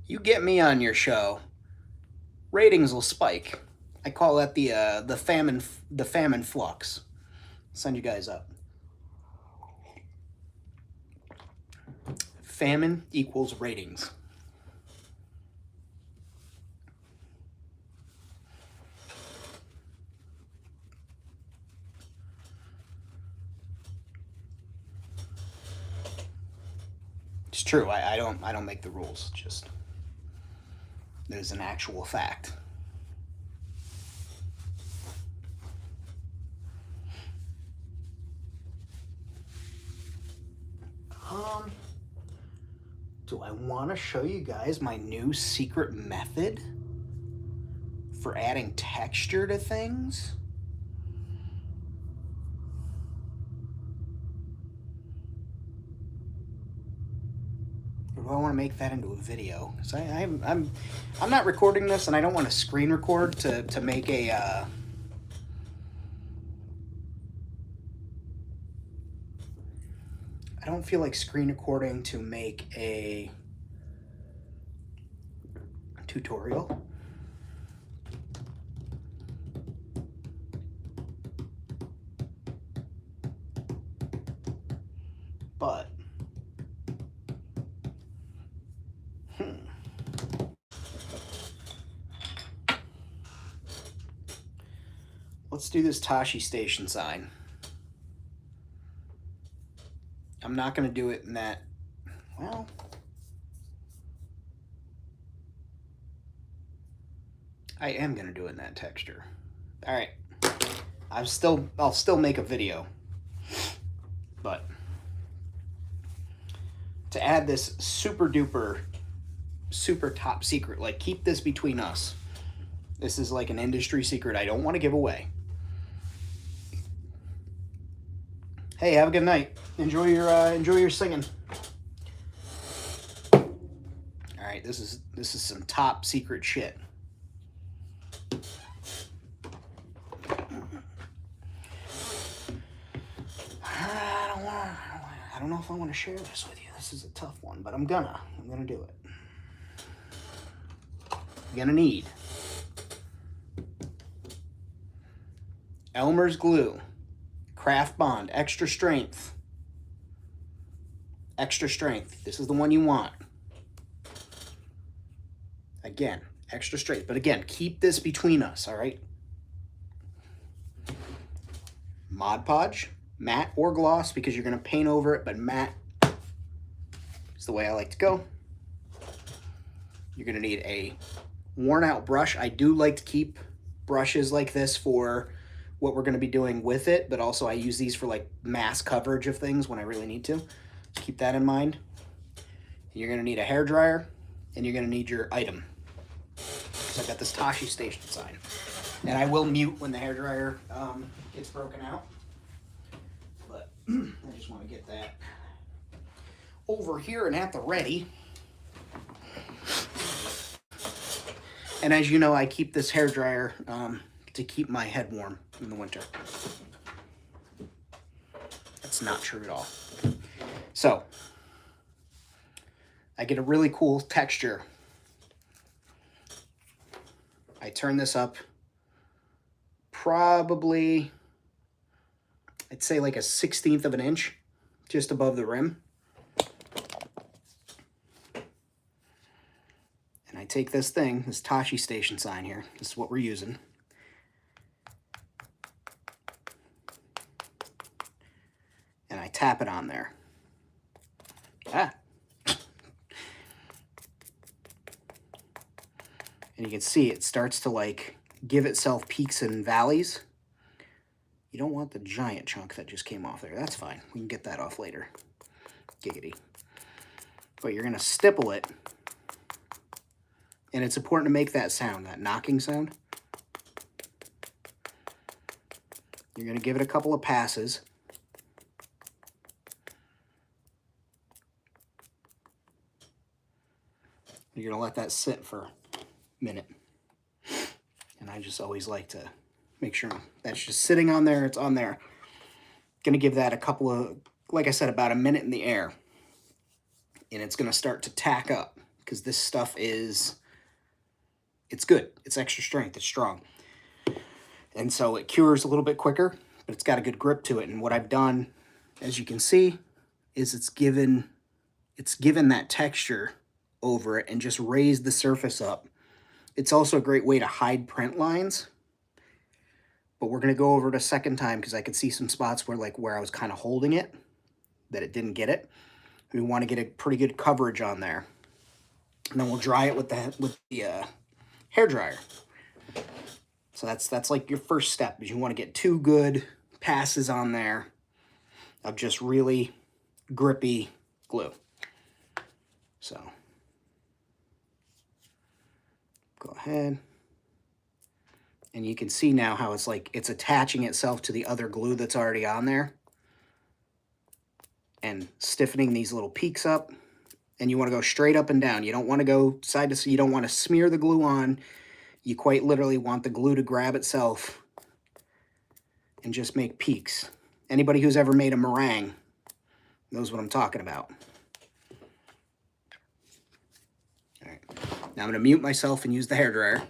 You get me on your show, ratings will spike. I call that the famine flux. Send you guys up. Famine equals ratings. It's true. I don't make the rules. Just there's an actual fact. Do I want to show you guys my new secret method for adding texture to things? Or do I want to make that into a video? Because I'm not recording this, and I don't want to screen record to make a I don't feel like screen recording to make a tutorial. But let's do this Tashi Station sign. I'm not going to do it in that, well, I am going to do it in that texture. All right. I'll still make a video. But to add this super duper, super top secret, like keep this between us. This is like an industry secret I don't want to give away. Hey, have a good night. Enjoy your singing. All right, this is some top secret shit. I don't know if I want to share this with you. This is a tough one, but I'm gonna do it. I'm gonna need Elmer's glue. Craft Bond, extra strength. Extra strength. This is the one you want. Again, extra strength. But again, keep this between us, all right? Mod Podge, matte or gloss, because you're going to paint over it, but matte is the way I like to go. You're going to need a worn out brush. I do like to keep brushes like this for what we're going to be doing with it, but also I use these for like mass coverage of things when I really need to. So keep that in mind. You're going to need a hairdryer, and you're going to need your item. So I've got this Tashi Station sign. And I will mute when the hairdryer gets broken out. But I just want to get that over here and at the ready. And as you know, I keep this hairdryer to keep my head warm in the winter. That's not true at all. So, I get a really cool texture. I turn this up probably, I'd say like a 1/16 of an inch, just above the rim. And I take this thing, this Tashi Station sign here, this is what we're using. And I tap it on there. Ah. And you can see it starts to like give itself peaks and valleys. You don't want the giant chunk that just came off there. That's fine. We can get that off later. Giggity. But you're going to stipple it. And it's important to make that sound, that knocking sound. You're going to give it a couple of passes. You're going to let that sit for a minute. And I just always like to make sure that's just sitting on there. It's on there. Going to give that a couple of, like I said, about a minute in the air. And it's going to start to tack up because this stuff is, it's good. It's extra strength. It's strong. And so it cures a little bit quicker, but it's got a good grip to it. And what I've done, as you can see, is it's given that texture over it and just raised the surface up. It's also a great way to hide print lines. But we're going to go over it a second time because I could see some spots where I was kind of holding it, that it didn't get it. We want to get a pretty good coverage on there. And then we'll dry it with the hair dryer. So that's like your first step, is you want to get 2 good passes on there of just really grippy glue. So go ahead. And you can see now how it's like it's attaching itself to the other glue that's already on there and stiffening these little peaks up. And you want to go straight up and down. You don't want to go side to side. You don't want to smear the glue on. You quite literally want the glue to grab itself and just make peaks. Anybody who's ever made a meringue knows what I'm talking about. All right. Now I'm going to mute myself and use the hairdryer.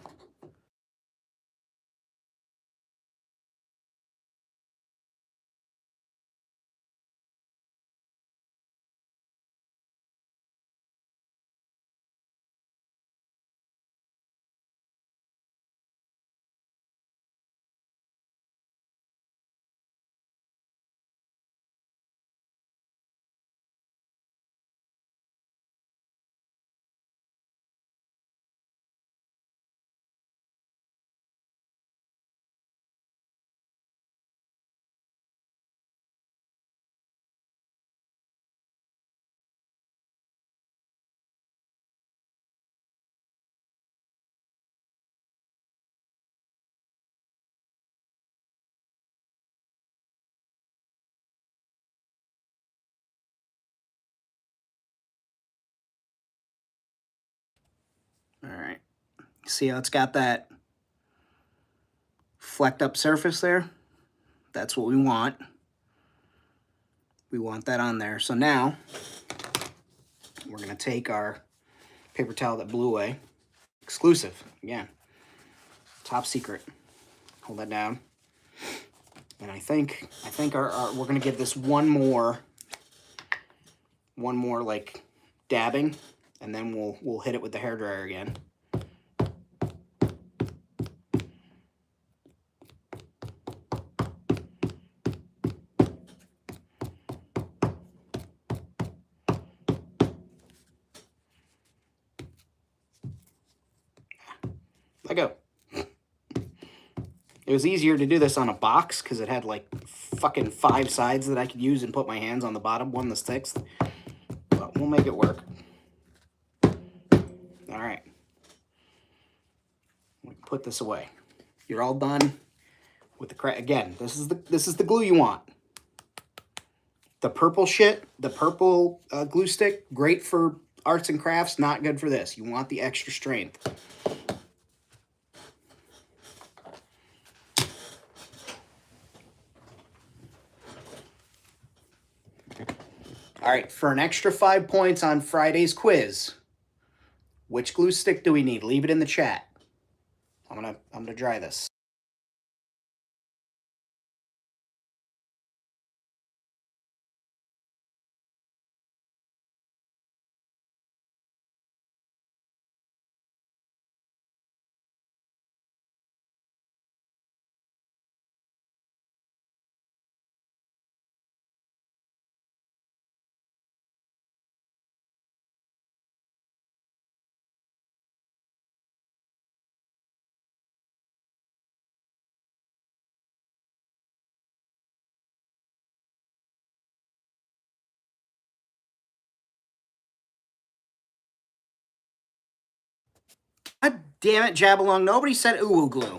All right. See how it's got that flecked up surface there? That's what we want. We want that on there. So now we're going to take our paper towel that blew away. Exclusive, again. Top secret. Hold that down. And I think we're going to give this one more like dabbing, and then we'll hit it with the hairdryer again. Let go. It was easier to do this on a box because it had like fucking 5 sides that I could use and put my hands on the bottom one, the 6th. But we'll make it work. All right. Put this away. You're all done with the again. This is the glue you want. The purple shit, the purple glue stick, great for arts and crafts. Not good for this. You want the extra strength. All right, for an extra 5 points on Friday's quiz, which glue stick do we need? Leave it in the chat. I'm gonna dry this. God damn it, Jabalong. Nobody said uwu glue.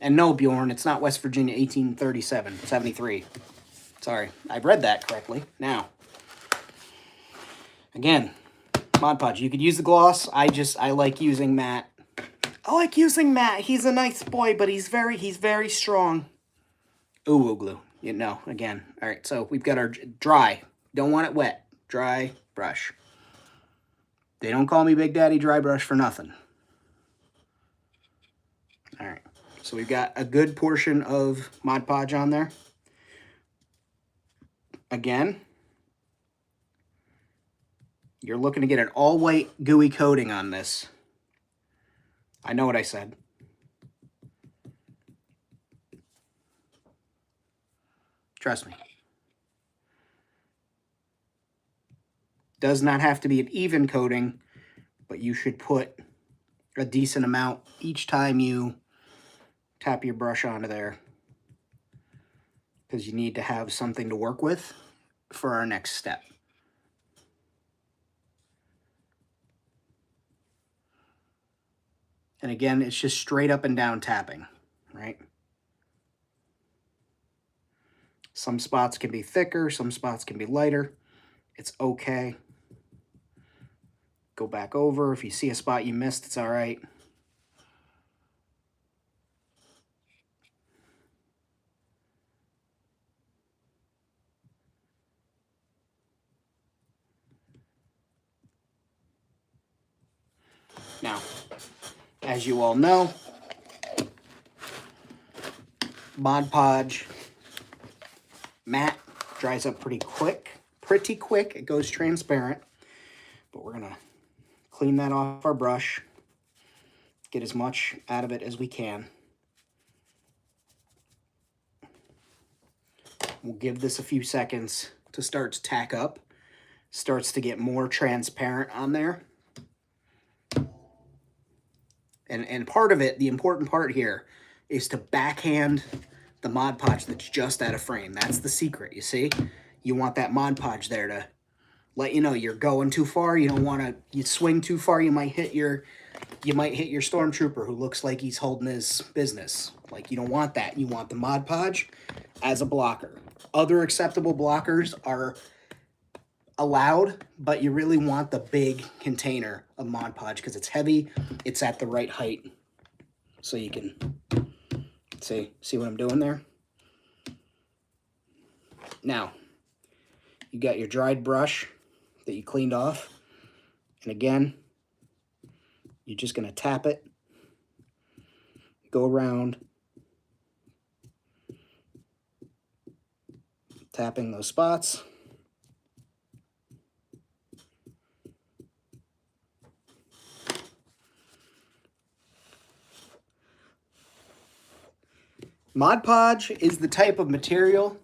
And no, Bjorn, it's not West Virginia 1837, 73. Sorry, I've read that correctly. Now, again, Mod Podge, you could use the gloss. I like using matte. I like using matte. He's a nice boy, but he's very strong. Uwu glue. You know, again. All right, so we've got our dry. Don't want it wet. Dry brush. They don't call me Big Daddy Dry Brush for nothing. All right, so we've got a good portion of Mod Podge on there. Again, you're looking to get an all-white gooey coating on this. I know what I said. Trust me. Does not have to be an even coating, but you should put a decent amount each time you tap your brush onto there, because you need to have something to work with for our next step. And again, it's just straight up and down tapping, right? Some spots can be thicker, some spots can be lighter. It's okay. Go back over. If you see a spot you missed, it's all right. Now, as you all know, Mod Podge matte dries up pretty quick. It goes transparent, but we're gonna clean that off our brush, get as much out of it as we can. We'll give this a few seconds to start to tack up. Starts to get more transparent on there. And part of it, the important part here, is to backhand the Mod Podge that's just out of frame. That's the secret, you see? You want that Mod Podge there to let you know you're going too far. You don't want to, you swing too far, you might hit your stormtrooper who looks like he's holding his business. Like, you don't want that. You want the Mod Podge as a blocker. Other acceptable blockers are allowed, but you really want the big container of Mod Podge because it's heavy, it's at the right height. So you can see what I'm doing there? Now, you got your dried brush that you cleaned off. And again, you're just going to tap it, go around, tapping those spots. Mod Podge is the type of material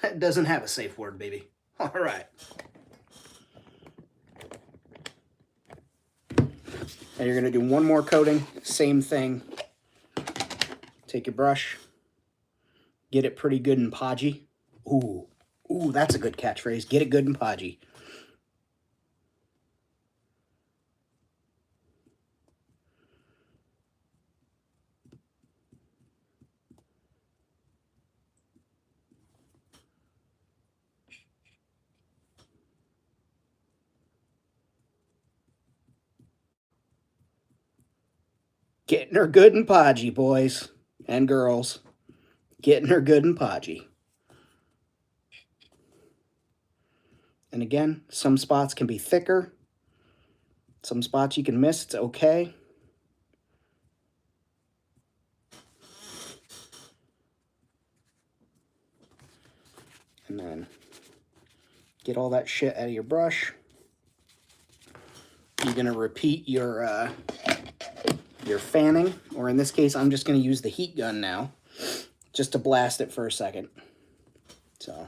that doesn't have a safe word, baby. All right. And you're going to do one more coating, same thing. Take your brush, get it pretty good and podgy. Ooh, that's a good catchphrase. Get it good and podgy. Getting her good and podgy, boys and girls. Getting her good and podgy. And again, some spots can be thicker. Some spots you can miss, it's okay. And then get all that shit out of your brush. You're gonna repeat your fanning, or in this case, I'm just gonna use the heat gun now, just to blast it for a second. So.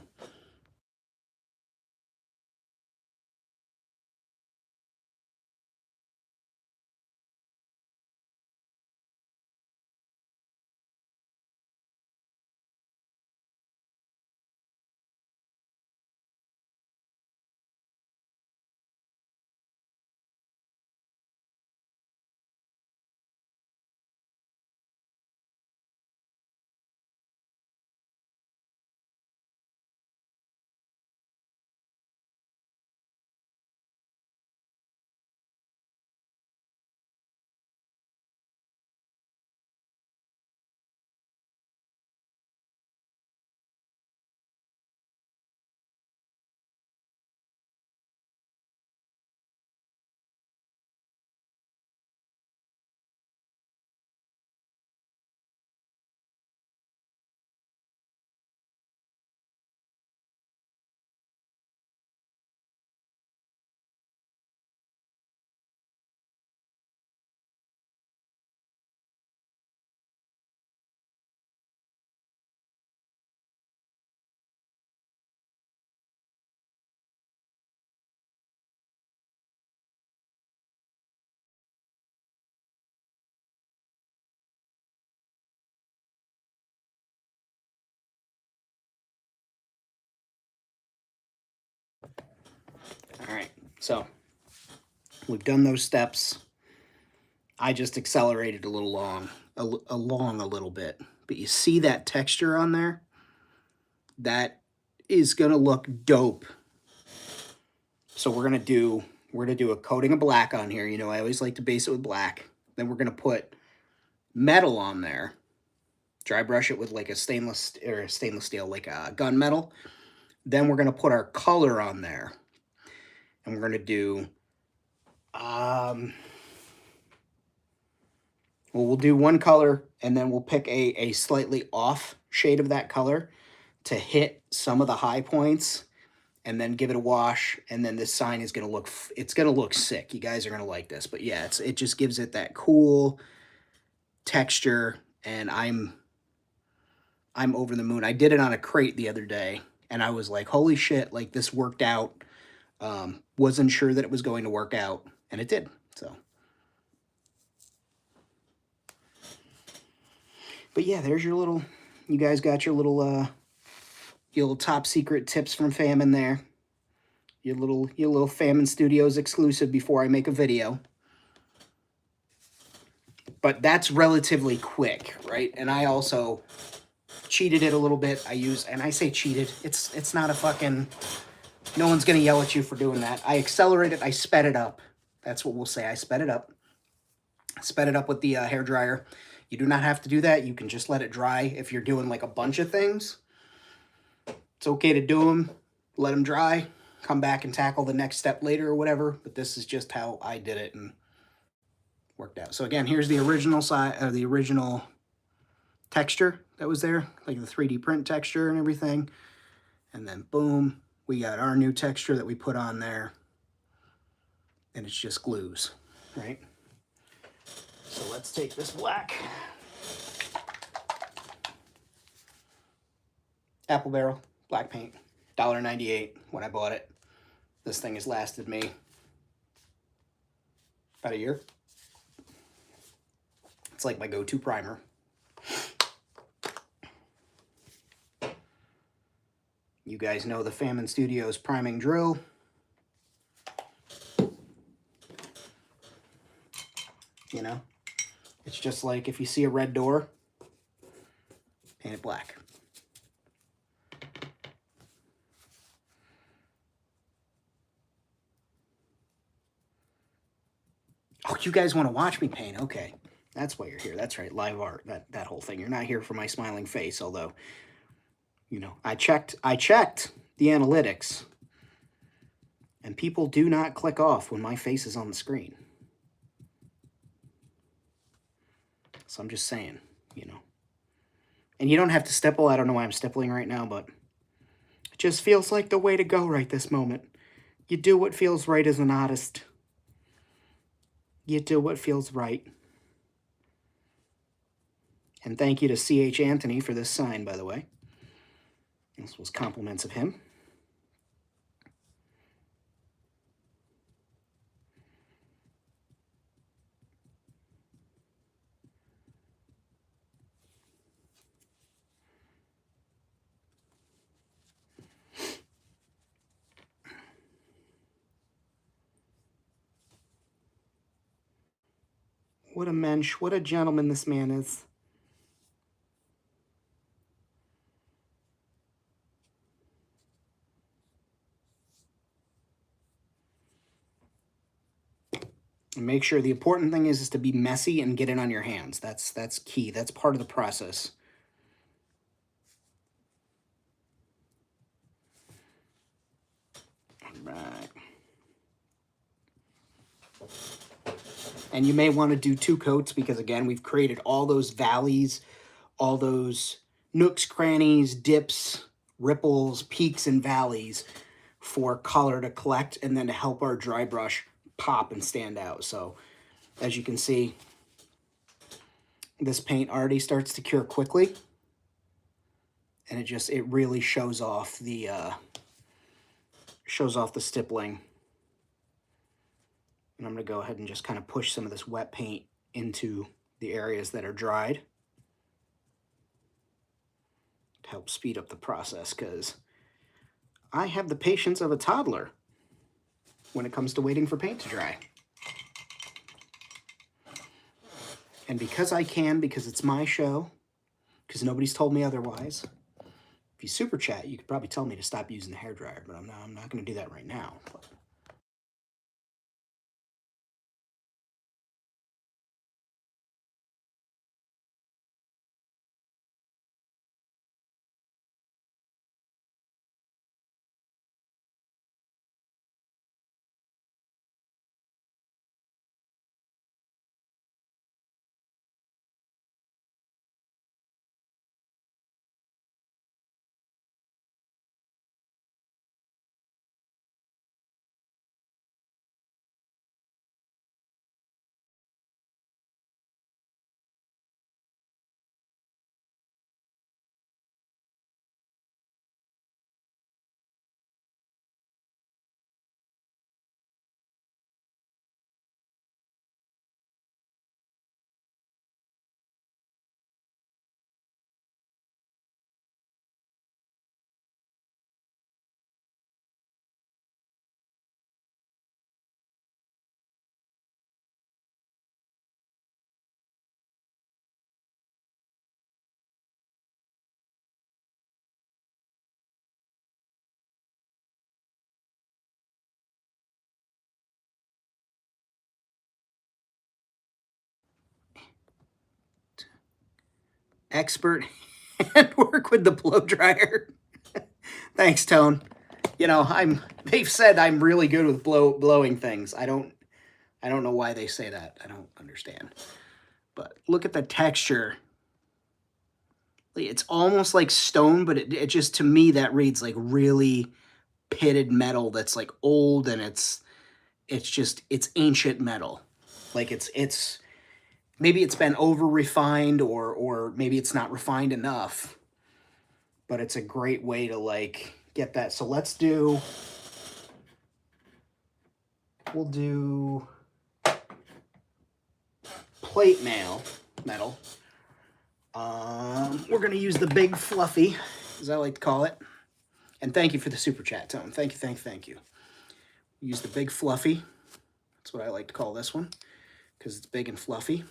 All right, so we've done those steps. I just accelerated a little along a little bit, but you see that texture on there? That is gonna look dope. So we're gonna do a coating of black on here. You know, I always like to base it with black. Then we're gonna put metal on there. Dry brush it with like a stainless steel, like a gunmetal. Then we're gonna put our color on there, and we're gonna do we'll do one color, and then we'll pick a slightly off shade of that color to hit some of the high points, and then give it a wash, and then this sign is gonna look, it's gonna look sick. You guys are gonna like this. But yeah, it just gives it that cool texture, and I'm over the moon. I did it on a crate the other day, and I was like, holy shit, like this worked out. Wasn't sure that it was going to work out, and it did. So, but yeah, there's your little, you guys got your little top secret tips from Famine there. Your little Famine Studios exclusive before I make a video. But that's relatively quick, right? And I also cheated it a little bit. And I say cheated, it's not a fucking, no one's gonna yell at you for doing that. I accelerated, I sped it up. That's what we'll say, I sped it up. Sped it up with the hair dryer. You do not have to do that. You can just let it dry if you're doing like a bunch of things. It's okay to do them, let them dry, come back and tackle the next step later or whatever. But this is just how I did it and worked out. So again, here's the original the original texture that was there, like the 3D print texture and everything. And then boom, we got our new texture that we put on there, and it's just glues, right? So let's take this black Apple Barrel black paint, $1.98 when I bought it. This thing has lasted me about a year. It's like my go-to primer. You guys know the Famine Studios priming drill. You know, it's just like if you see a red door, paint it black. Oh, you guys want to watch me paint? Okay. That's why you're here. That's right, live art, that whole thing. You're not here for my smiling face, although, you know, I checked the analytics, and people do not click off when my face is on the screen. So I'm just saying, you know. And you don't have to stipple. I don't know why I'm stippling right now, but it just feels like the way to go right this moment. You do what feels right as an artist. You do what feels right. And thank you to C.H. Anthony for this sign, by the way. This was compliments of him. What a mensch, what a gentleman this man is. And make sure the important thing is to be messy and get it on your hands. That's key. That's part of the process. All right. And you may want to do 2 coats because, again, we've created all those valleys, all those nooks, crannies, dips, ripples, peaks, and valleys for color to collect and then to help our dry brush pop and stand out. So as you can see, this paint already starts to cure quickly, and it really shows off the stippling. And I'm going to go ahead and just kind of push some of this wet paint into the areas that are dried to help speed up the process, because I have the patience of a toddler when it comes to waiting for paint to dry. And because I can, because it's my show, because nobody's told me otherwise, if you super chat, you could probably tell me to stop using the hairdryer, but I'm not going to do that right now. But expert and work with the blow dryer. Thanks, Tone. You know, they've said I'm really good with blowing things. I don't know why they say that. I don't understand. But look at the texture. It's almost like stone, but it just, to me, that reads like really pitted metal that's like old, and it's ancient metal. Like it's maybe it's been over refined, or maybe it's not refined enough, but it's a great way to like get that. So we'll do plate metal. We're gonna use the big fluffy, as I like to call it. And thank you for the super chat, Tone. Thank you, thank you. Use the big fluffy. That's what I like to call this one, because it's big and fluffy.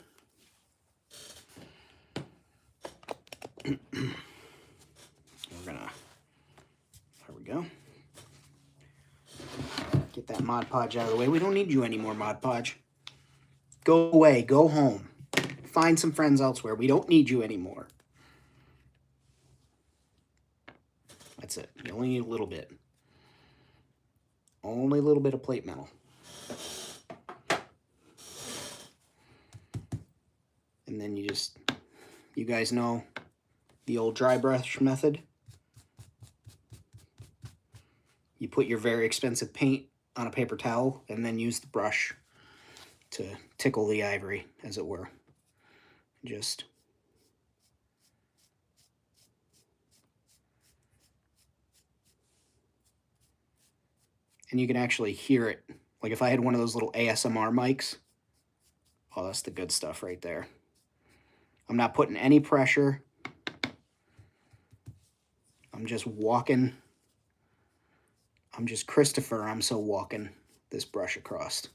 We're gonna, there we go. Get that Mod Podge out of the way. We don't need you anymore, Mod Podge. Go away, go home. Find some friends elsewhere. We don't need you anymore. That's it. You only need a little bit. Only a little bit of plate metal. And then you guys know the old dry brush method. You put your very expensive paint on a paper towel and then use the brush to tickle the ivory, as it were. And you can actually hear it. Like if I had one of those little ASMR mics, oh, that's the good stuff right there. I'm not putting any pressure. I'm just walking. I'm just Christopher. I'm so walking this brush across.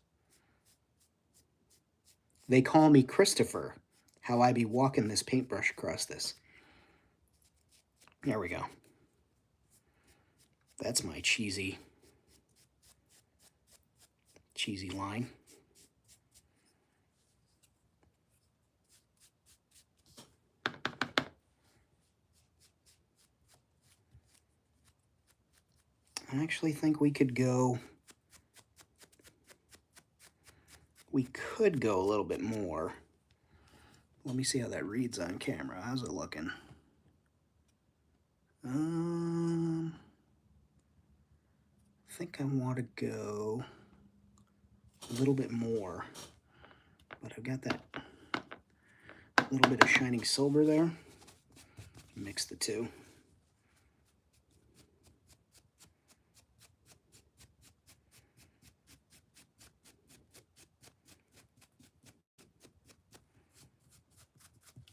They call me Christopher. How I be walking this paintbrush across this. There we go. That's my cheesy line. I actually think we could go a little bit more. Let me see how that reads on camera. How's it looking? I think I want to go a little bit more, but I've got that little bit of shining silver there. Mix the two.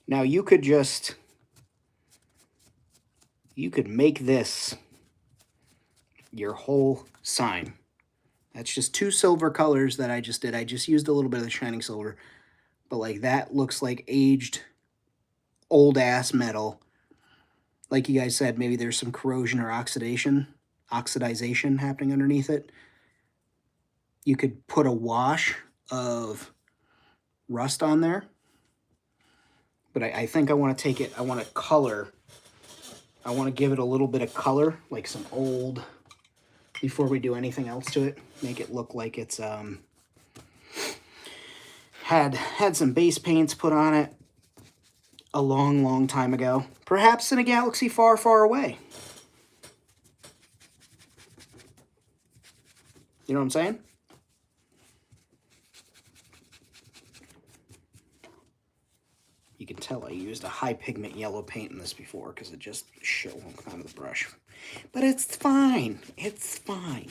Now you could make this your whole sign. That's just two silver colors that I just did. I just used a little bit of the shining silver, but like that looks like aged old ass metal. Like you guys said, maybe there's some corrosion or oxidization happening underneath it. You could put a wash of rust on there. But I think I want to take it, I want to color. I want to give it a little bit of color, like some old, before we do anything else to it. Make it look like it's had some base paints put on it a long, long time ago. Perhaps in a galaxy far, far away. You know what I'm saying? You can tell I used a high pigment yellow paint in this before because it just showed on the brush. But it's fine. It's fine.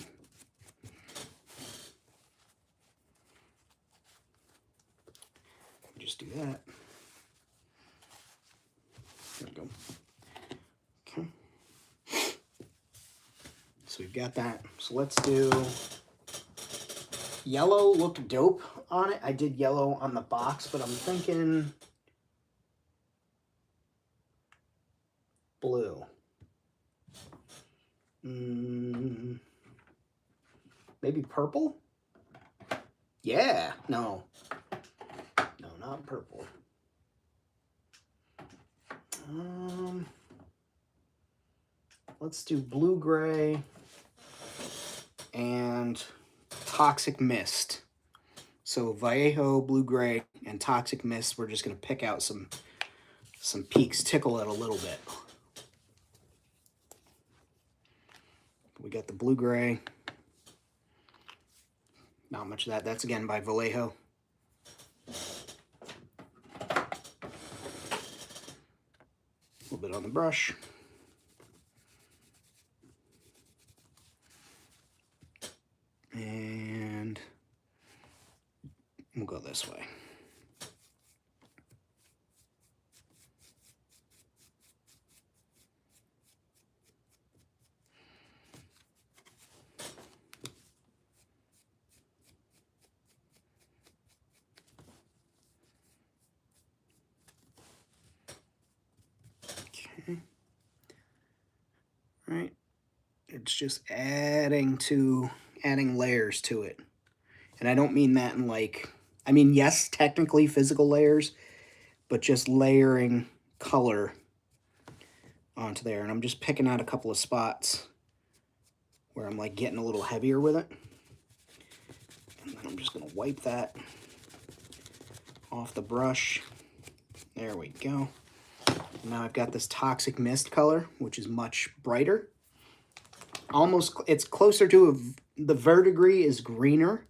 Just do that. There we go. Okay. So we've got that. So let's do yellow. Looked dope on it. I did yellow on the box, but I'm thinking blue. Maybe purple? Yeah. No. No, not purple. Let's do blue-gray and Toxic Mist. So Vallejo, blue-gray, and Toxic Mist, we're just going to pick out some peaks, tickle it a little bit. We got the blue-gray. Not much of that. That's, again, by Vallejo. A little bit on the brush. And we'll go this way. Okay. Right. It's just adding layers to it. And I don't mean that in like, I mean, yes, technically physical layers, but just layering color onto there. And I'm just picking out a couple of spots where I'm like getting a little heavier with it. And then I'm just gonna wipe that off the brush. There we go. Now I've got this Toxic Mist color, which is much brighter. Almost, it's closer to the verdigris is greener.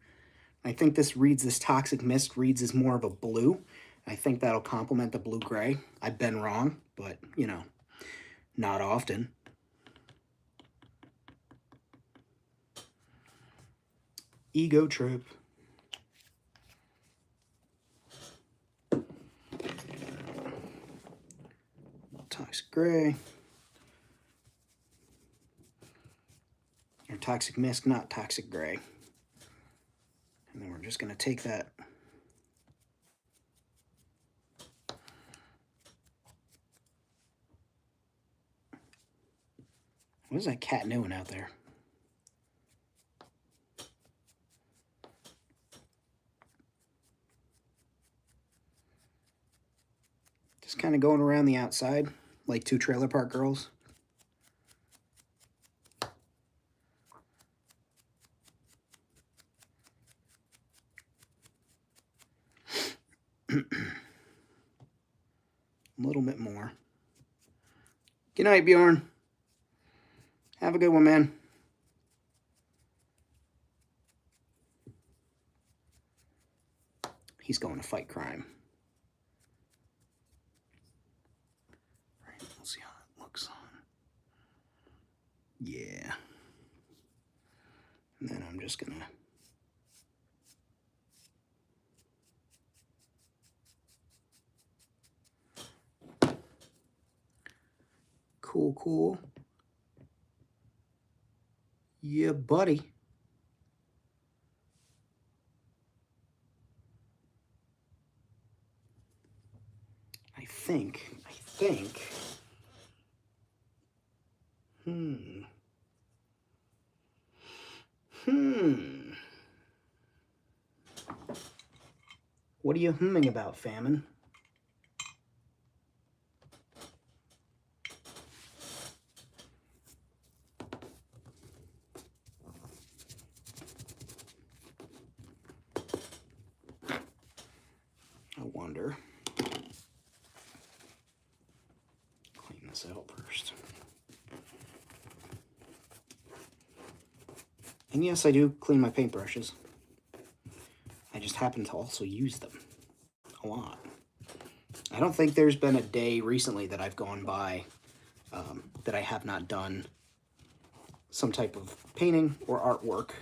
I think this Toxic Mist reads as more of a blue. I think that'll complement the blue-gray. I've been wrong, but, you know, not often. Ego trip. Toxic Gray. Or Toxic Mist, not Toxic Gray. And then we're just going to take that. What is that cat doing out there? Just kind of going around the outside like two Trailer Park Girls. A little bit more. Good night, Bjorn. Have a good one, man. He's going to fight crime. All right, we'll see how it looks on. Yeah. And then I'm just gonna cool. Yeah, buddy. I think. What are you humming about, Famine? I wonder. Clean this out first. And yes, I do clean my paintbrushes. I just happen to also use them a lot. I don't think there's been a day recently that I've gone by that I have not done some type of painting or artwork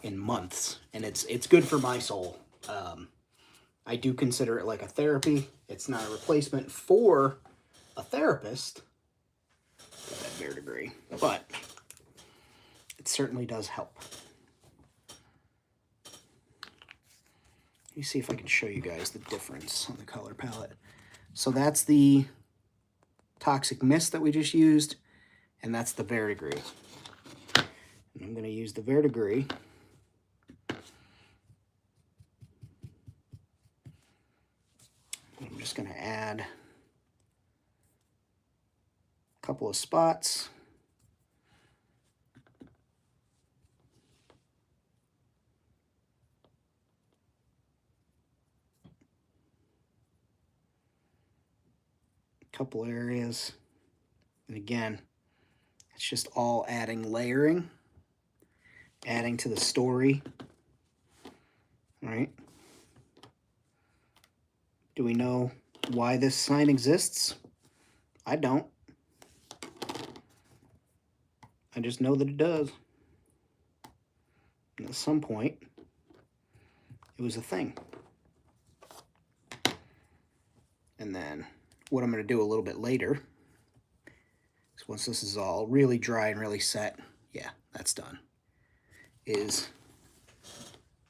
in months, and it's good for my soul. I do consider it like a therapy. It's not a replacement for a therapist, got that verdigris, but it certainly does help. Let me see if I can show you guys the difference on the color palette. So that's the Toxic Mist that we just used, and that's the verdigris. And I'm going to use the verdigris I'm just going to add a couple of spots. A couple areas. And again, it's just all adding layering, adding to the story. Right? Do we know why this sign exists? I don't. I just know that it does. And at some point, it was a thing. And then what I'm going to do a little bit later is once this is all really dry and really set, yeah, that's done, is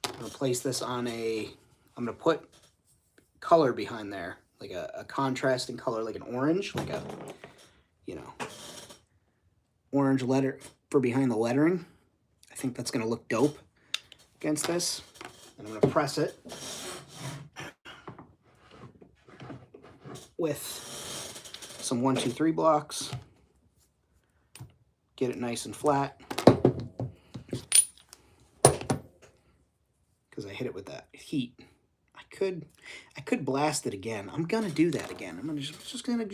I'm going to place this on I'm going to put color behind there, like a contrasting color, like an orange, like a, you know, orange letter for behind the lettering. I think that's going to look dope against this. And I'm going to press it with some 1-2-3 blocks. Get it nice and flat. Because I hit it with that heat. I could blast it again. I'm gonna do that again. I'm just gonna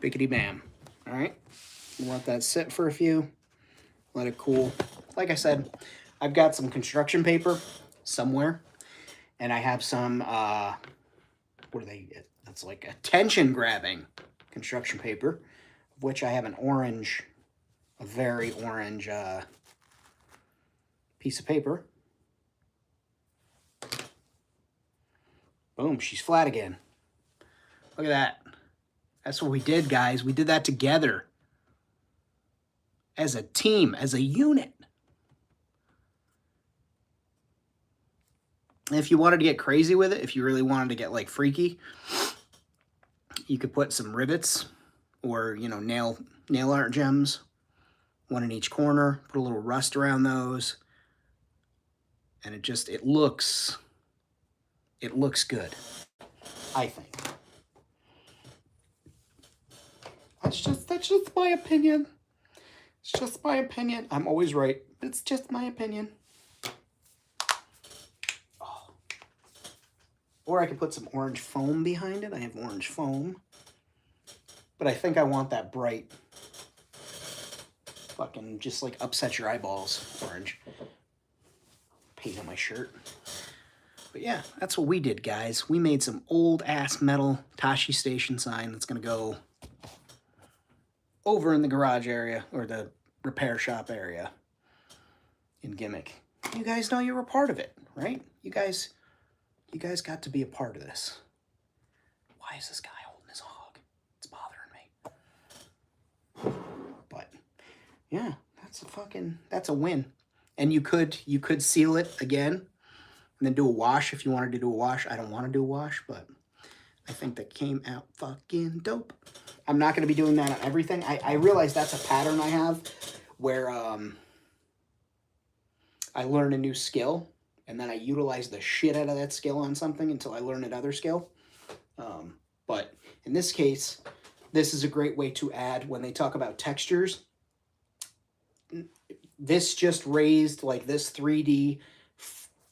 bickety bam. All right, let that sit for a few. Let it cool. Like I said, I've got some construction paper somewhere, and I have some what do they get? That's like a tension grabbing construction paper, of which I have an orange, a very orange piece of paper. Boom, she's flat again. Look at that. That's what we did, guys. We did that together. As a team, as a unit. And if you wanted to get crazy with it, if you really wanted to get like freaky, you could put some rivets or, you know, nail art gems, one in each corner, put a little rust around those. And it looks good, I think. That's just my opinion. It's just my opinion. I'm always right. It's just my opinion. Oh. Or I could put some orange foam behind it. I have orange foam. But I think I want that bright, fucking just like upset your eyeballs orange paint on my shirt. But yeah, that's what we did, guys. We made some old ass metal Tashi Station sign that's gonna go over in the garage area or the repair shop area in Gimmick. You guys know you were a part of it, right? You guys got to be a part of this. Why is this guy holding his hog? It's bothering me. But yeah, that's a win. And you could seal it again and then do a wash if you wanted to do a wash. I don't want to do a wash, but I think that came out fucking dope. I'm not going to be doing that on everything. I realize that's a pattern I have where I learn a new skill and then I utilize the shit out of that skill on something until I learn another skill. But in this case, this is a great way to add when they talk about textures. This just raised, like this 3D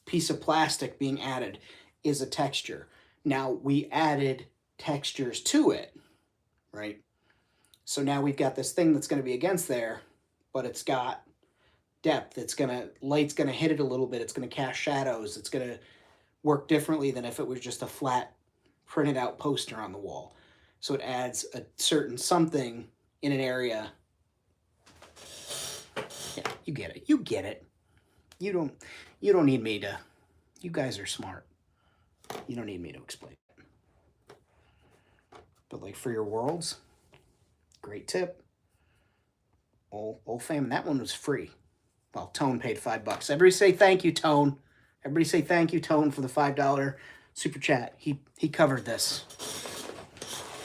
piece of plastic being added is a texture. Now we added textures to it, right? So now we've got this thing that's going to be against there, but it's got depth. Light's going to hit it a little bit. It's going to cast shadows. It's going to work differently than if it was just a flat printed out poster on the wall. So it adds a certain something in an area. Yeah, you get it. You get it. You don't need me to. You guys are smart. You don't need me to explain it. But like for your worlds, great tip. Old fam, that one was free. Well, Tone paid $5. Everybody say thank you, Tone. Everybody say thank you, Tone, for the $5 super chat. He covered this.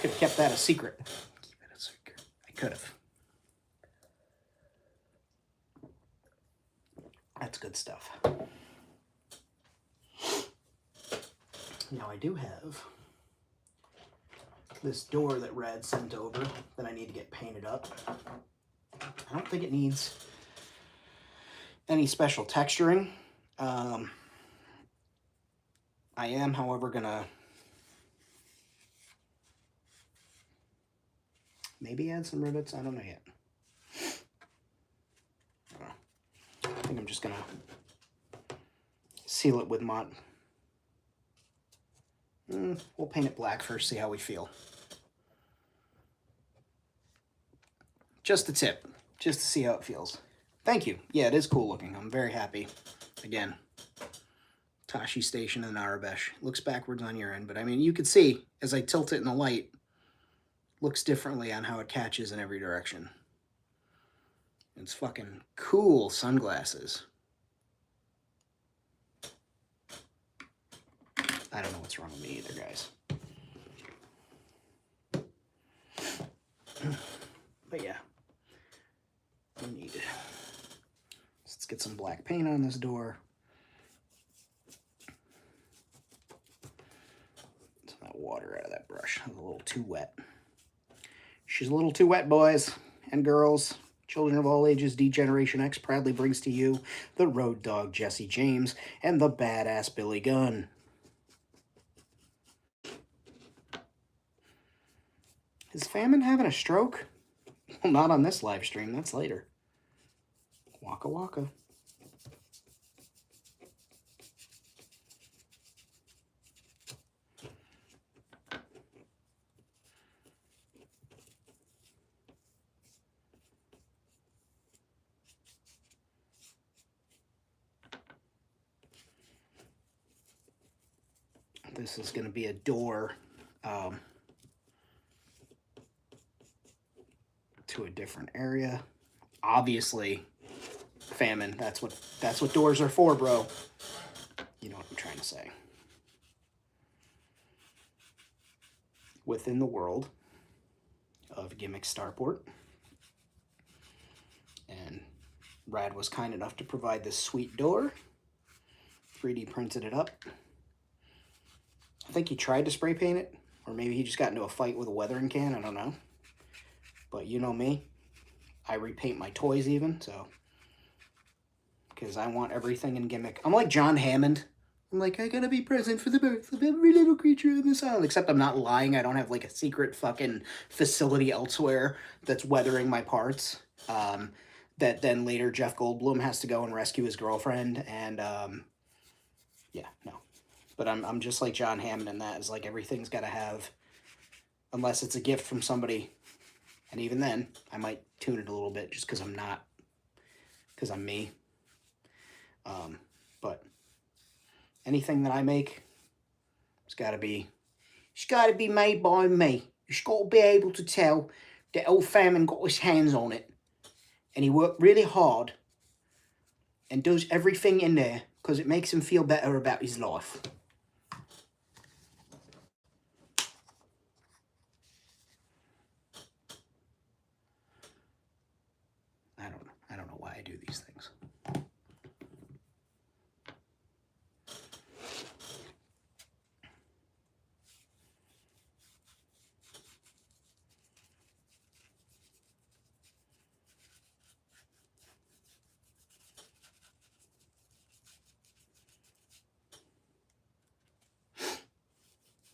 Could have kept that a secret. Keep it a secret. I could have. That's good stuff. Now I do have this door that Rad sent over that I need to get painted up. I don't think it needs any special texturing. I am, however, gonna Maybe add some rivets. I don't know yet. I think I'm just going to seal it with Mod. We'll paint it black first, see how we feel. Just the tip, just to see how it feels. Thank you. Yeah, it is cool looking. I'm very happy. Again, Tashi Station and Arabesh. Looks backwards on your end, but I mean, you can see as I tilt it in the light, looks differently on how it catches in every direction. It's fucking cool sunglasses. I don't know what's wrong with me either, guys. But yeah, we need it. Let's get some black paint on this door. Some of that water out of that brush. It's a little too wet. She's a little too wet, boys and girls. Children of all ages, D-Generation X proudly brings to you the Road Dog Jesse James and the Badass Billy Gunn. Is Famine having a stroke? Well, not on this live stream. That's later. Waka waka. This is going to be a door to a different area. Obviously, Famine. That's what doors are for, bro. You know what I'm trying to say. Within the world of Gimmick Starport, and Rad was kind enough to provide this sweet door. 3D printed it up. I think he tried to spray paint it, or maybe he just got into a fight with a weathering can, I don't know. But you know me, I repaint my toys even, so. Because I want everything in Gimmick. I'm like John Hammond. I'm like, I gotta be present for the birth of every little creature in this island. Except I'm not lying, I don't have like a secret fucking facility elsewhere that's weathering my parts. That then later Jeff Goldblum has to go and rescue his girlfriend, and yeah, no. But I'm just like John Hammond in that. It's like everything's got to have, unless it's a gift from somebody. And even then, I might tune it a little bit just because I'm not, because I'm me. But anything that I make, it's got to be made by me. It's got to be able to tell that old Famine got his hands on it. And he worked really hard and does everything in there because it makes him feel better about his life. I don't know why I do these things.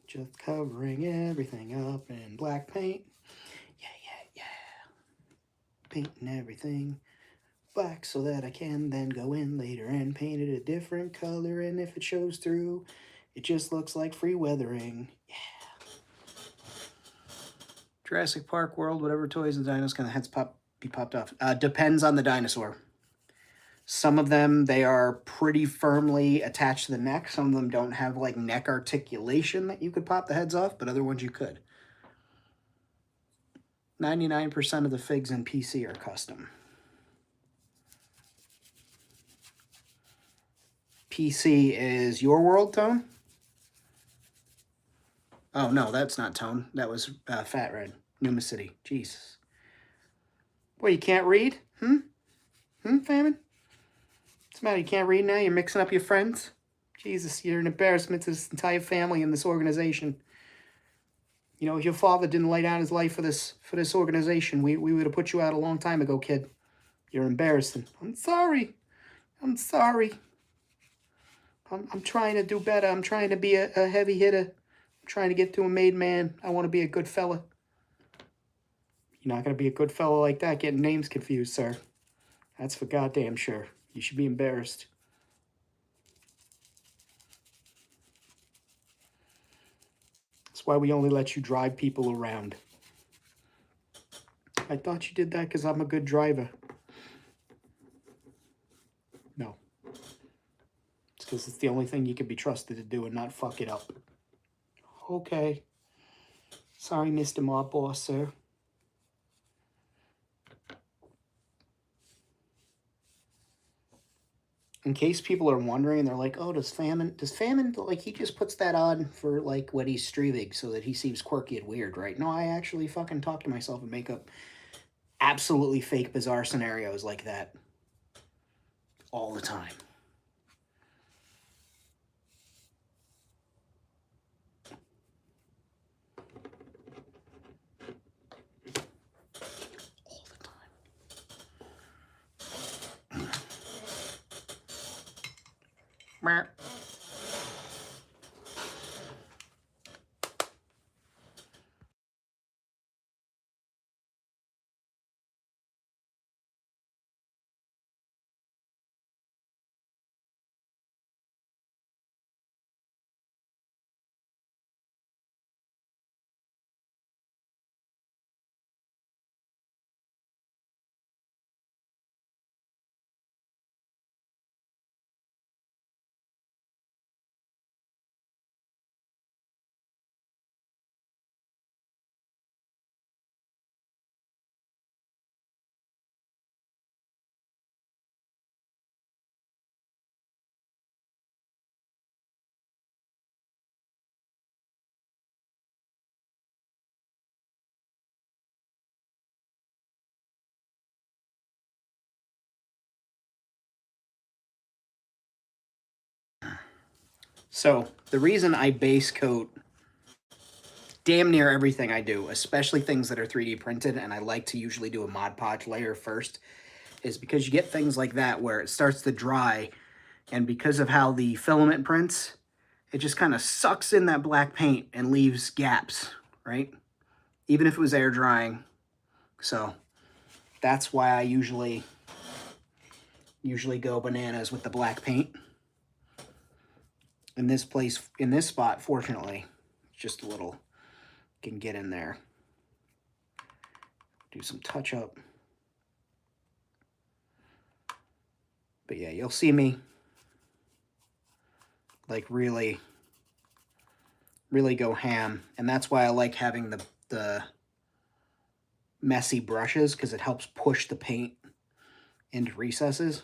Just covering everything up in black paint. Yeah. Painting everything black so that I can then go in later and paint it a different color. And if it shows through, it just looks like free weathering. Yeah. Jurassic Park World, whatever toys and dinos kind of heads be popped off. Depends on the dinosaur. Some of them, they are pretty firmly attached to the neck. Some of them don't have like neck articulation that you could pop the heads off, but other ones you could. 99% of the figs in PC are custom. PC is your world, Tone? Oh, no, that's not Tone. That was Fat Red, Numa City. Jesus. What, you can't read? Famine? What's the matter? You can't read now? You're mixing up your friends? Jesus, you're an embarrassment to this entire family and this organization. You know, if your father didn't lay down his life for this organization, we would have put you out a long time ago, kid. You're embarrassing. I'm sorry. I'm sorry. I'm trying to do better. I'm trying to be a heavy hitter. I'm trying to get to a made man. I want to be a good fella. You're not going to be a good fellow like that getting names confused, sir. That's for goddamn sure. You should be embarrassed. That's why we only let you drive people around. I thought you did that because I'm a good driver. No. It's because it's the only thing you can be trusted to do and not fuck it up. Okay. Sorry, Mr. Mob Boss, sir. In case people are wondering, they're like, oh, does Famine, like, he just puts that on for, like, when he's streaming so that he seems quirky and weird, right? No, I actually fucking talk to myself and make up absolutely fake, bizarre scenarios like that all the time. All the time. Meow. So, the reason I base coat damn near everything I do, especially things that are 3D printed, and I like to usually do a Mod Podge layer first, is because you get things like that where it starts to dry, and because of how the filament prints, it just kind of sucks in that black paint and leaves gaps, right? Even if it was air drying. So that's why I usually go bananas with the black paint. In this spot, fortunately, just a little can get in there. Do some touch up. But yeah, you'll see me like really go ham. And that's why I like having the messy brushes, because it helps push the paint into recesses.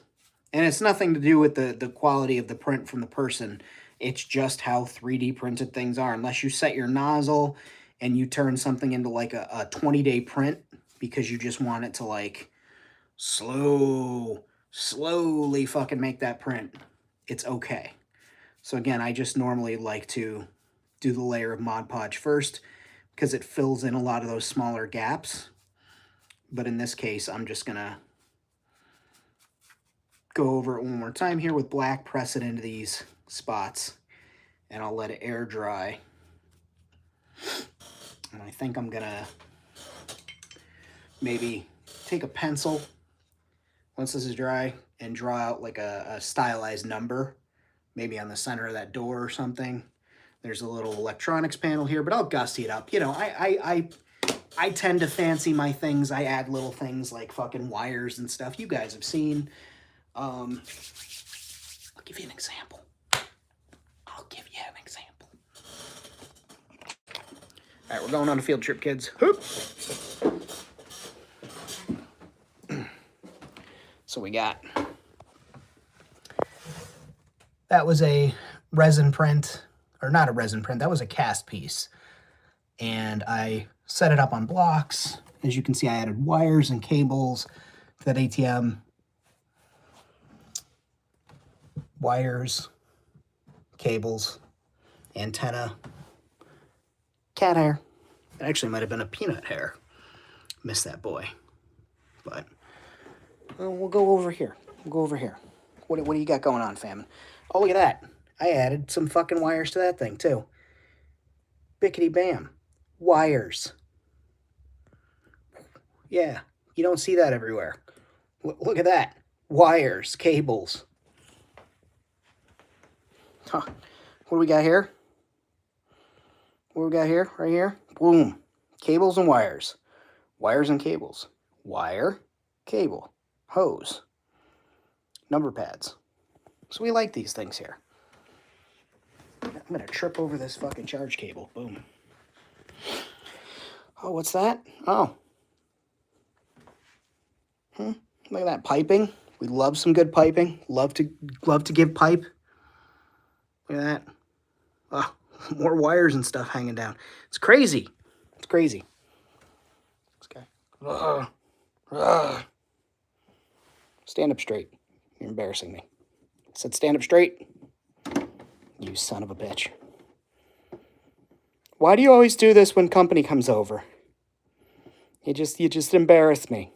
And it's nothing to do with the quality of the print from the person. It's just how 3D printed things are. Unless you set your nozzle and you turn something into like a 20-day print because you just want it to like slowly fucking make that print, it's okay. So again, I just normally like to do the layer of Mod Podge first because it fills in a lot of those smaller gaps. But in this case, I'm just gonna go over it one more time here with black, press it into these spots, and I'll let it air dry. And I think I'm gonna maybe take a pencil once this is dry and draw out like a stylized number, maybe on the center of that door or something. There's a little electronics panel here, but I'll gussy it up. You know, I tend to fancy my things. I add little things like fucking wires and stuff you guys have seen. I'll give you an example. All right, we're going on a field trip, kids. Hoop. So we got... That was a resin print, or not a resin print, that was a cast piece. And I set it up on blocks. As you can see, I added wires and cables to that ATM. Wires, cables, antenna, cat hair. It actually might have been a peanut hair. Missed that boy. But we'll go over here. What do you got going on, fam? Oh, look at that. I added some fucking wires to that thing, too. Bickety bam. Wires. Yeah, you don't see that everywhere. Look at that. Wires, cables. Huh. What do we got here? What do we got here? Right here? Boom. Cables and wires. Wires and cables. Wire, cable, hose, number pads. So we like these things here. I'm going to trip over this fucking charge cable. Boom. Oh, what's that? Oh. Look at that piping. We love some good piping. Love to give pipe. Look at that. Oh, more wires and stuff hanging down. It's crazy. It's crazy. This guy. Stand up straight. You're embarrassing me. I said stand up straight. You son of a bitch. Why do you always do this when company comes over? You just embarrass me.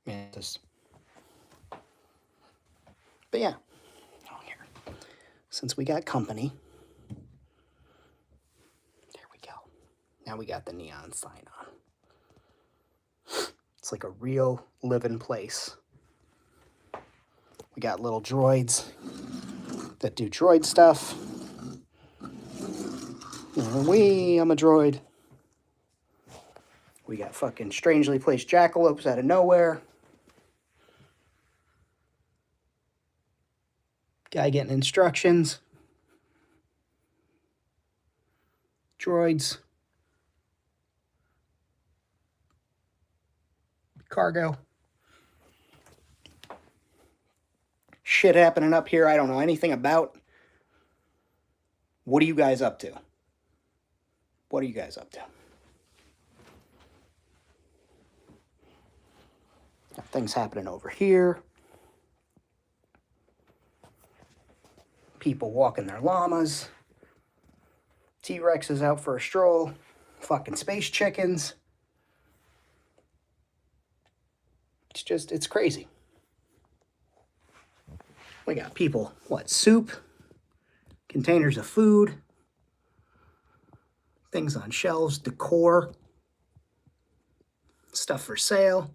Yeah, but yeah. Oh, here. Since we got company. There we go. Now we got the neon sign on. It's like a real living place. We got little droids that do droid stuff. I'm a droid. We got fucking strangely placed jackalopes out of nowhere. Guy getting instructions. Droids. Cargo. Shit happening up here I don't know anything about. What are you guys up to? What are you guys up to? Got things happening over here. People walking their llamas. T-Rex is out for a stroll. Fucking space chickens. It's crazy. We got people, soup, containers of food, things on shelves, decor, stuff for sale,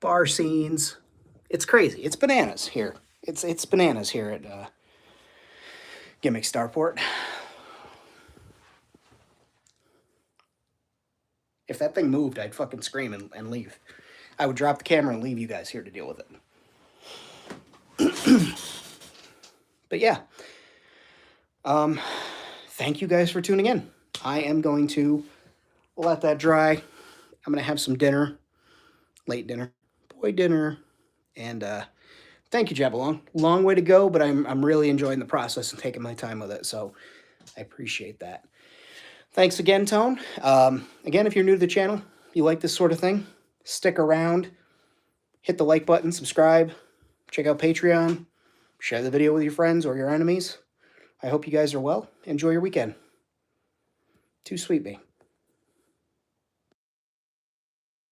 bar scenes. It's crazy. It's bananas here. It's bananas here at Gimmick Starport. If that thing moved, I'd fucking scream and leave. I would drop the camera and leave you guys here to deal with it. But yeah. Thank you guys for tuning in. I am going to let that dry. I'm going to have some dinner. Late dinner. Boy dinner. And thank you, Jabbalong. Long way to go, but I'm really enjoying the process and taking my time with it. So I appreciate that. Thanks again, Tone. Again, if you're new to the channel, you like this sort of thing, stick around, hit the like button, subscribe, check out Patreon, share the video with your friends or your enemies. I hope you guys are well. Enjoy your weekend. Too sweet, me.